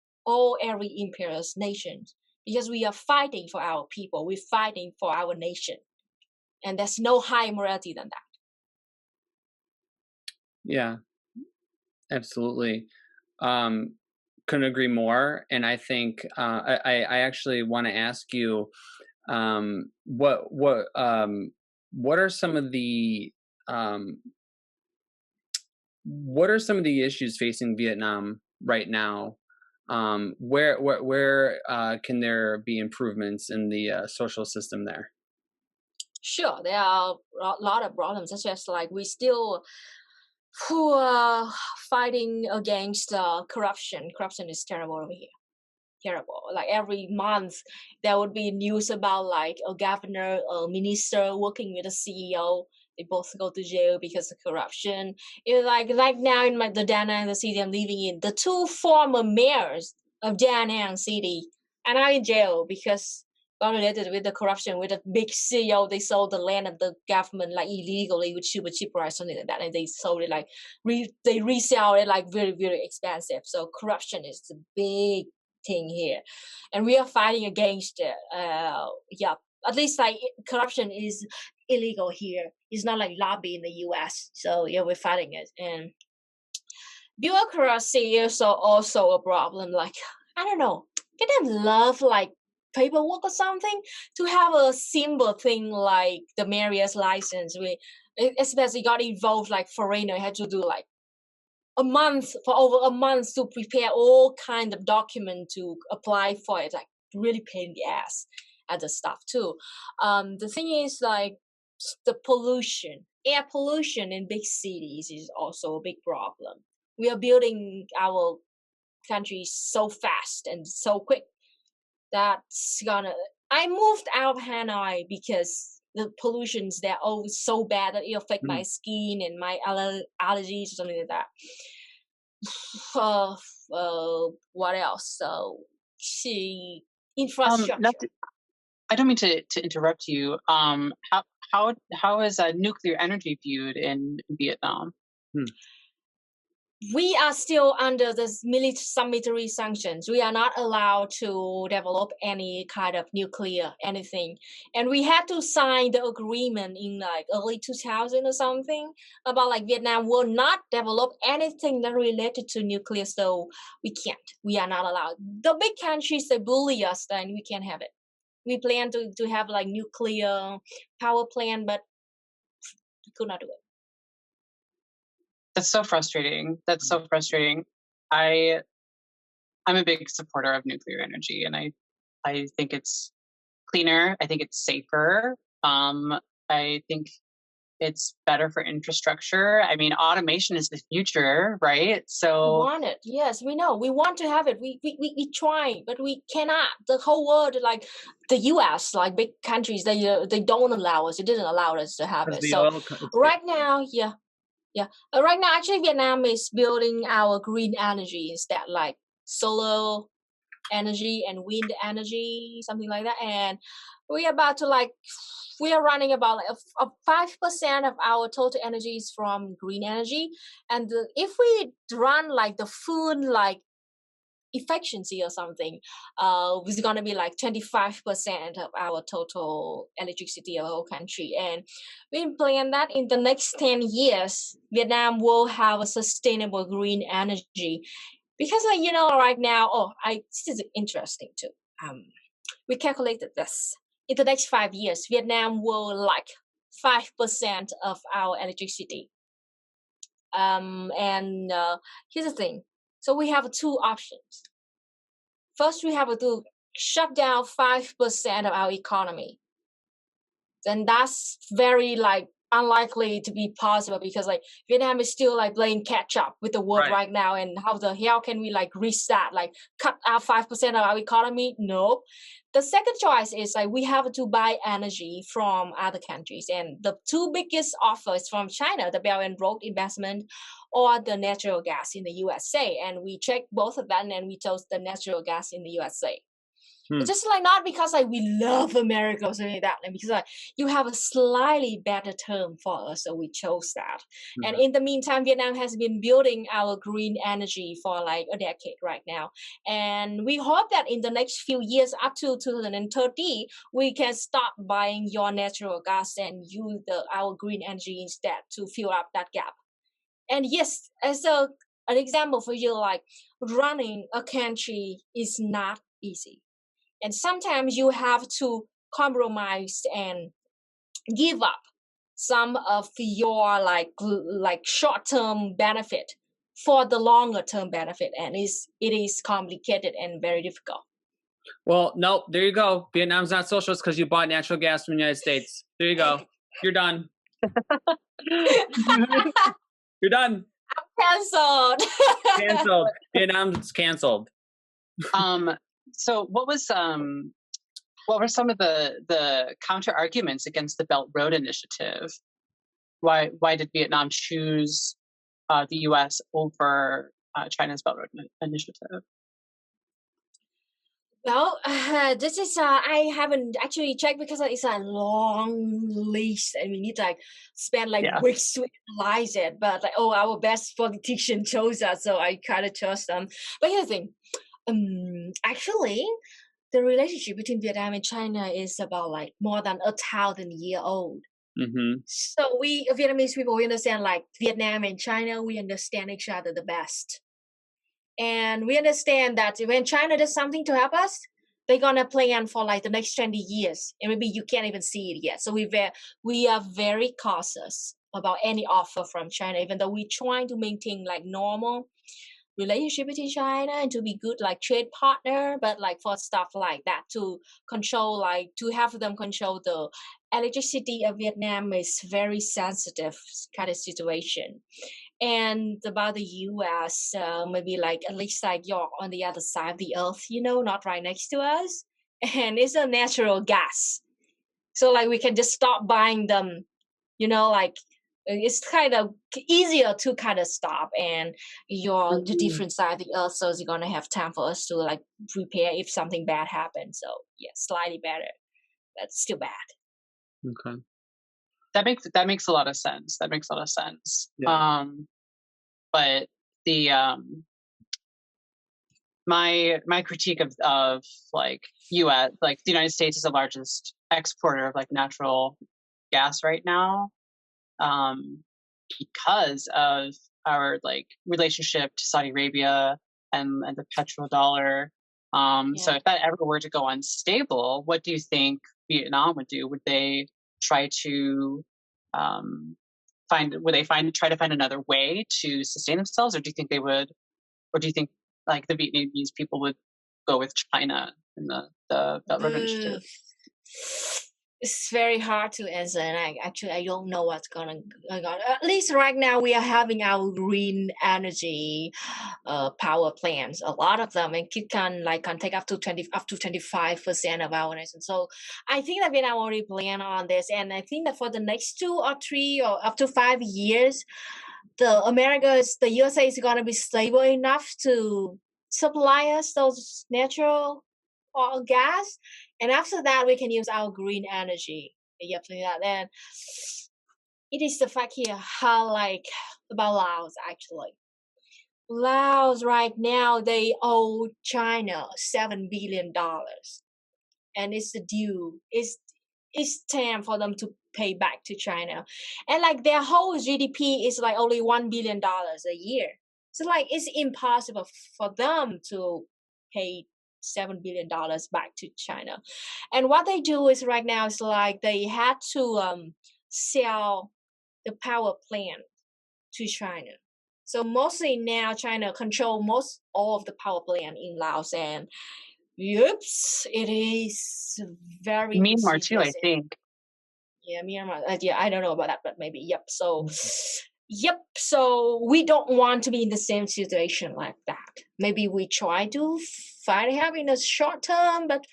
every imperialist nations, because we are fighting for our people. We're fighting for our nation, and there's no higher morality than that. Yeah, absolutely. Couldn't agree more. And I think I actually want to ask you, what are some of the issues facing Vietnam right now? Where can there be improvements in the social system there? Sure, there are a lot of problems, such as like we still who are fighting against corruption. Corruption is terrible over here. Terrible. Like every month there would be news about like a governor, a minister working with a CEO. They both go to jail because of corruption. It's like now in the Da Nang, the city I'm living in, the two former mayors of Da Nang city are now in jail because got related with the corruption with a big CEO. They sold the land of the government like illegally with super cheap price, something like that, and they sold it like they resell it like very, very expensive. So corruption is the big thing here, and we are fighting against it. Yeah, at least like corruption is illegal here. It's not like lobby in the U.S. So yeah, we're fighting it, and bureaucracy is also a problem. Like I don't know, Vietnam love like paperwork or something to have a simple thing like the marriage license. We especially got involved like foreigner had to do like over a month to prepare all kind of document to apply for it. Like really pain in the ass at the stuff too. The thing is like the pollution, air pollution in big cities is also a big problem. We are building our country so fast and so quick that's gonna. I moved out of Hanoi because the pollutions there are so bad that it affect my skin and my allergies or something like that. What else? So, see, infrastructure. I don't mean to interrupt you. How is nuclear energy viewed in Vietnam? We are still under the military sanctions. We are not allowed to develop any kind of nuclear anything, and we had to sign the agreement in like early 2000 or something about like Vietnam will not develop anything that related to nuclear. So we can't. We are not allowed. The big countries they bully us, then we can't have it. We plan to have like nuclear power plant, but we could not do it. That's so frustrating. That's so frustrating. I'm a big supporter of nuclear energy, and I think it's cleaner. I think it's safer. I think it's better for infrastructure. I mean, automation is the future, right? So we want it. Yes, we know. We want to have it. We try, but we cannot. The whole world, like the U.S., like big countries, they don't allow us. It didn't allow us to have it. So right now, yeah. Right now, actually, Vietnam is building our green energy instead, like solar energy and wind energy, something like that. And we are running about like 5% of our total energy is from green energy. And if we run like the full like efficiency or something, it's gonna be like 25% of our total electricity of the whole country. And we plan that in the next 10 years, Vietnam will have a sustainable green energy. Because right now, this is interesting too. We calculated this. In the next 5 years, Vietnam will like 5% of our electricity. And here's the thing. So we have two options. First, we have to shut down 5% of our economy. Then that's very like unlikely to be possible because like Vietnam is still like playing catch up with the world right now. And how the hell can we like restart, like cut out 5% of our economy? No. The second choice is like we have to buy energy from other countries, and the two biggest offers from China, the Belt and Road investment or the natural gas in the USA. And we checked both of them and we chose the natural gas in the USA. It's just like not because like we love America or something like that, like because like you have a slightly better term for us, so we chose that. And in the meantime, Vietnam has been building our green energy for like a decade right now, and we hope that in the next few years, up to 2030, we can stop buying your natural gas and use our green energy instead to fill up that gap. And yes, as an example for you, like running a country is not easy. And sometimes you have to compromise and give up some of your like short-term benefit for the longer-term benefit, and it is complicated and very difficult. Well, nope. There you go. Vietnam's not socialist because you bought natural gas from the United States. There you go. You're done. You're done. I'm canceled. Canceled. Vietnam's canceled. So what were some of the counter arguments against the Belt Road Initiative? Why did Vietnam choose the U.S. over China's Belt Road Initiative? Well, this is I haven't actually checked because it's a long list and we need to like spend like Yeah. weeks to analyze it. But like, oh, our best politician chose us, so I kind of trust them. But here's the thing, actually, the relationship between Vietnam and China is about like more than 1,000 year old. Mm-hmm. So we Vietnamese people, we understand like Vietnam and China, we understand each other the best. And we understand that when China does something to help us, they're gonna plan for like the next 20 years, and maybe you can't even see it yet. So we are very cautious about any offer from China, even though we're trying to maintain like normal relationship between China and to be good like trade partner, but like for stuff like that to control like to have them control the electricity of Vietnam is very sensitive kind of situation. And about the US, maybe like at least like you're on the other side of the earth, not right next to us. And it's a natural gas. So like we can just stop buying them, like it's kind of easier to kind of stop and you're the Mhm. different side of the earth, so you're gonna have time for us to like prepare if something bad happens. So yeah, slightly better, but still bad. Okay. That makes a lot of sense. That makes a lot of sense. Yeah. But the my critique of like US, like the United States is the largest exporter of like natural gas right now, um, because of our like relationship to Saudi Arabia and the petrodollar. So Yeah. if that ever were to go unstable, what do you think Vietnam would do? Would they try to um, try to find another way to sustain themselves, or do you think they would, or do you think like the Vietnamese people would go with China in the Belt Road Boo. Initiative? It's very hard to answer, and I don't know what's gonna going on. At least right now, we are having our green energy power plants. A lot of them, and it can take up to 25% of our nation. So I think that Vietnam already plan on this, and I think that for the next 2 or 3 or up to 5 years, the USA is gonna be stable enough to supply us those natural oil gas, and after that we can use our green energy. Yep, like that. Then it is the fact here how like about Laos actually. Laos right now they owe China $7 billion, and it's the due. It's time for them to pay back to China, and like their whole GDP is like only $1 billion a year. So like it's impossible for them to pay $7 billion back to China. And what they do is right now is like they had to sell the power plant to China. So mostly now China control most all of the power plant in Laos, and Oops, it is very Myanmar too, I insidious. think. Yeah, Myanmar. Yeah, I don't know about that, but maybe. Yep. So, yep. So we don't want to be in the same situation like that. Maybe we try to find help in the short term, but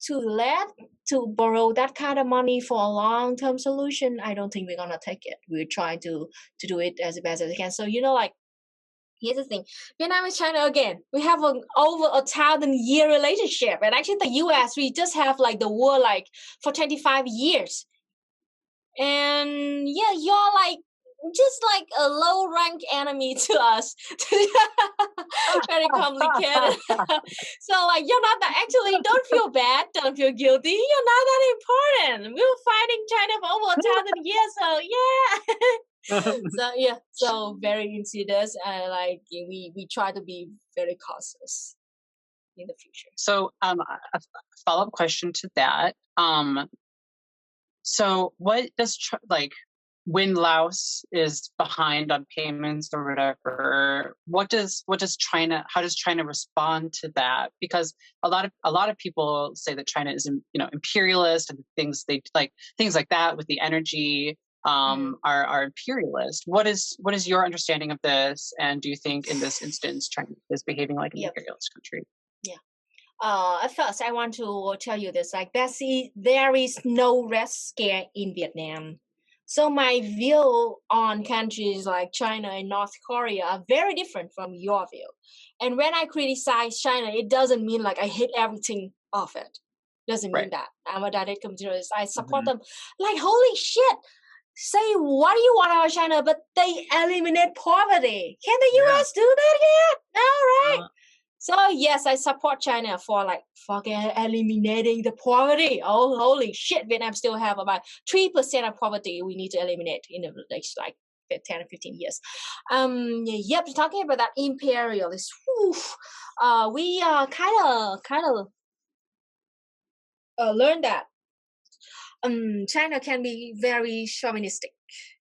to borrow that kind of money for a long term solution, I don't think we're gonna take it. We're trying to do it as best as we can. So like here's the thing. Vietnam and China again. We have an over 1,000 year relationship, and actually the U.S. we just have like the war like for 25 years, and yeah, you're like just like a low rank enemy to us. Very complicated. So like you're not that actually. Don't feel bad. Don't feel guilty. You're not that important. We were fighting China for over 1,000 years. So yeah. So yeah, so very insidious, and like we try to be very cautious in the future. So, a follow-up question to that. So what does like when Laos is behind on payments or whatever, what does China, how does China respond to that? Because a lot of people say that China is, imperialist, and things like that with the energy Mm. are imperialist. What is your understanding of this? And do you think in this instance China is behaving like an Yep. imperialist country? Yeah. At first, I want to tell you this: like there is no red scare in Vietnam. So my view on countries like China and North Korea are very different from your view. And when I criticize China, it doesn't mean like I hate everything of it. Doesn't mean Right. that. I'm a direct capitalist. I support Mhm. them. Like, holy shit. Say what do you want out of China, but they eliminate poverty. Can the Yeah. US do that yet? All right. Uh, So yes, I support China for like fucking eliminating the poverty. Oh, holy shit! Vietnam still have about 3% of poverty we need to eliminate in the next like 10 or 15 years. Yep. Talking about that imperialist. Whew, we kind of learned that China can be very chauvinistic.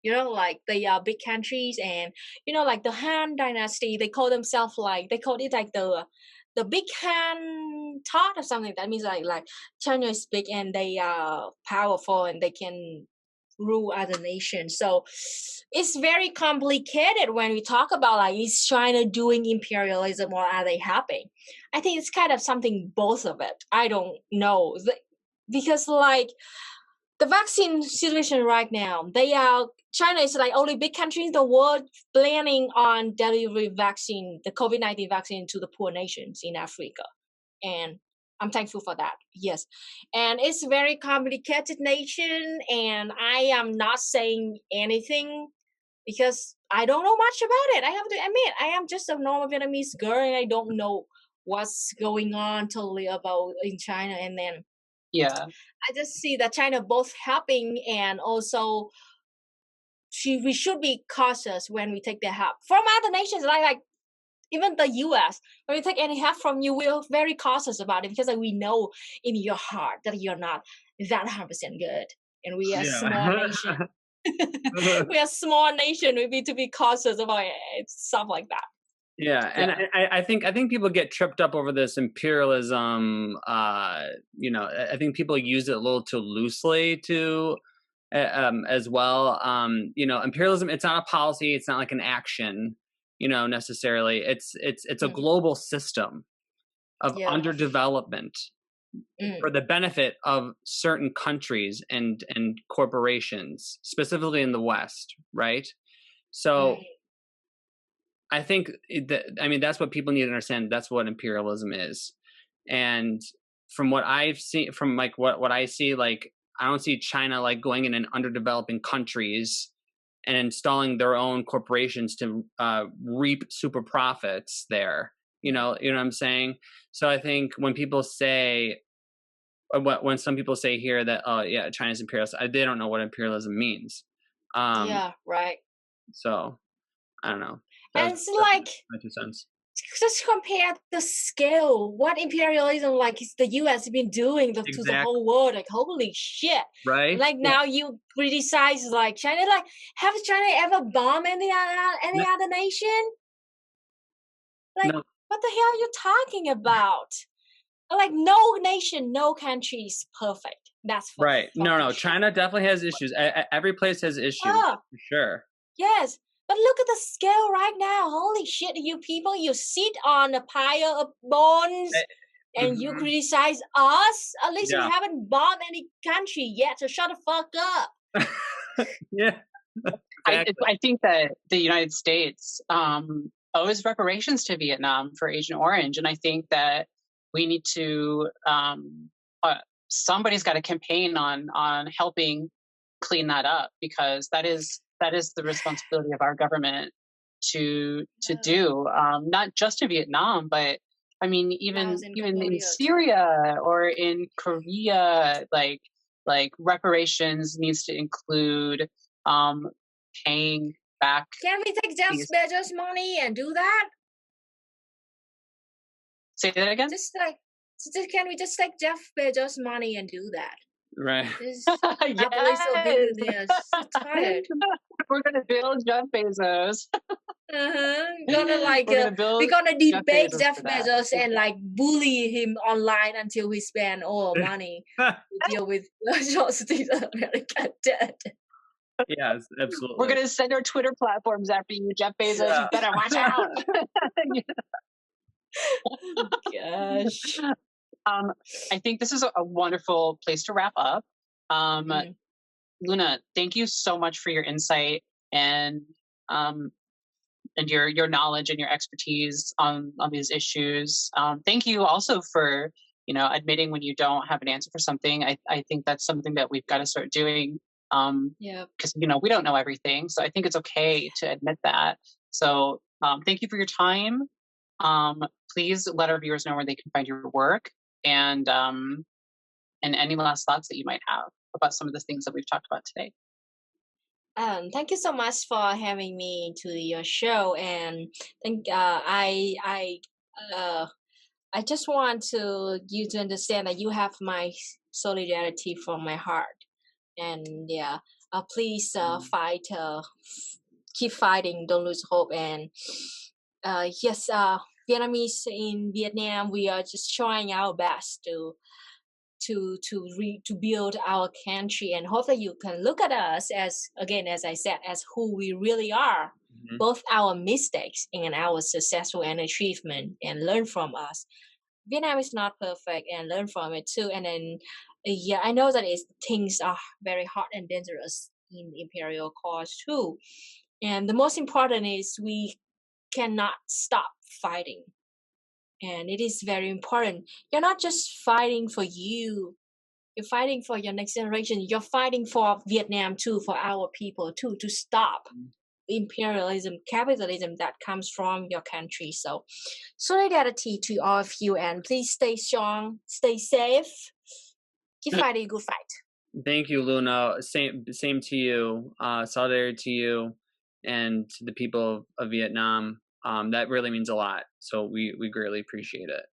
You know, like they are big countries, and you know, like the Han Dynasty, they call themselves like they call it like the big Han thought or something. That means like China is big and they are powerful and they can rule other nations. So it's very complicated when we talk about like is China doing imperialism or are they helping? I think it's kind of something both of it. I don't know because like the vaccine situation right now, China is like only big country in the world planning on delivering vaccine, the COVID-19 vaccine to the poor nations in Africa. And I'm thankful for that. Yes. And it's a very complicated nation and I am not saying anything because I don't know much about it. I have to admit, I am just a normal Vietnamese girl and I don't know what's going on totally about in China. And then Yeah. I just see that China both helping and also we should be cautious when we take the help from other nations, like even the U.S. When we take any help from you, we're very cautious about it because like, we know in your heart that you're not that 100% good, and we are a small Yeah. nation. We are a small nation. We need to be cautious about it, stuff like that. Yeah, and Yeah. I think people get tripped up over this imperialism. You know, I think people use it a little too loosely to as well. You know, imperialism. It's not a policy. It's not like an action. You know, necessarily. It's a Mm. global system of Yeah. underdevelopment Mm. for the benefit of certain countries and corporations, specifically in the West, right? So. Mm. I think I mean that's what people need to understand. That's what imperialism is, and from what I've seen, from like what I see, like I don't see China like going in and underdeveloping countries and installing their own corporations to reap super profits there. You know what I'm saying? So I think when people say, when some people say here that oh yeah, China's imperialist, they don't know what imperialism means. Yeah. Right. So I don't know. And it's like My 2 cents. just compare the scale. What imperialism like is the US been doing to the Exactly. whole world? Like holy shit! Right? Like Yeah. now you criticize like China. Like have China ever bombed any No, other nation? Like no, what the hell are you talking about? Like no nation, no country is perfect. That's for right. fucking No. sure. China definitely has issues. Every place has issues, Oh for sure. yes. But look at the scale right now. Holy shit, you people, you sit on a pile of bones and you Mhm. criticize us. At least we Yeah. haven't bombed any country yet, so shut the fuck up. Yeah. I Exactly. I think that the United States owes reparations to Vietnam for Agent Orange, and I think that we need to somebody's got to campaign on helping clean that up because that is the responsibility of our government to do not just to Vietnam, but I mean Laos even and even in Cambodia too. Syria or in Korea, like reparations needs to include um, paying back Can we take Jeff these. Bezos' money and do that? Say that again. Can we just take Jeff Bezos' money and do that? Right. This population of Yes, billionaires. So tired. we're gonna build Jeff Bezos. Gonna like We're gonna we're build gonna Jeff debate Bezos Jeff for that. Bezos and like bully him online until we spend all our money to deal with the atrocities of America dead. Yes, We're absolutely. gonna send our Twitter platforms after you, Jeff Bezos. Yeah. You better watch out. Gosh. I think this is a wonderful place to wrap up. Um, Mm. Luna, thank you so much for your insight um, and your knowledge and your expertise on these issues. Thank you also for admitting when you don't have an answer for something. I think that's something that we've got to start doing Yeah. because we don't know everything. So I think it's okay to admit that. So thank you for your time. Please let our viewers know where they can find your work and any last thoughts that you might have about some of the things that we've talked about today. Thank you so much for having me to your show, and thank I just want you to understand that you have my solidarity from my heart, and yeah, please fight, keep fighting, don't lose hope, and yes, Vietnamese in Vietnam, we are just trying our best to build our country, and hope that you can look at us as, again, as I said, as who we really are, both our mistakes and our successful and achievement, and learn from us. Vietnam is not perfect, and learn from it too. And then yeah, I know that things are very hard and dangerous in imperial cause too, and the most important is we cannot stop fighting. And it is very important. You're not just fighting for you, you're fighting for your next generation. You're fighting for Vietnam too, for our people too, to stop imperialism, capitalism that comes from your country. So solidarity to all of you, and please stay strong, stay safe, keep fighting, good fight. Thank you, Luna. Same to you. Solidarity to you and to the people of Vietnam. That really means a lot. So we greatly appreciate it.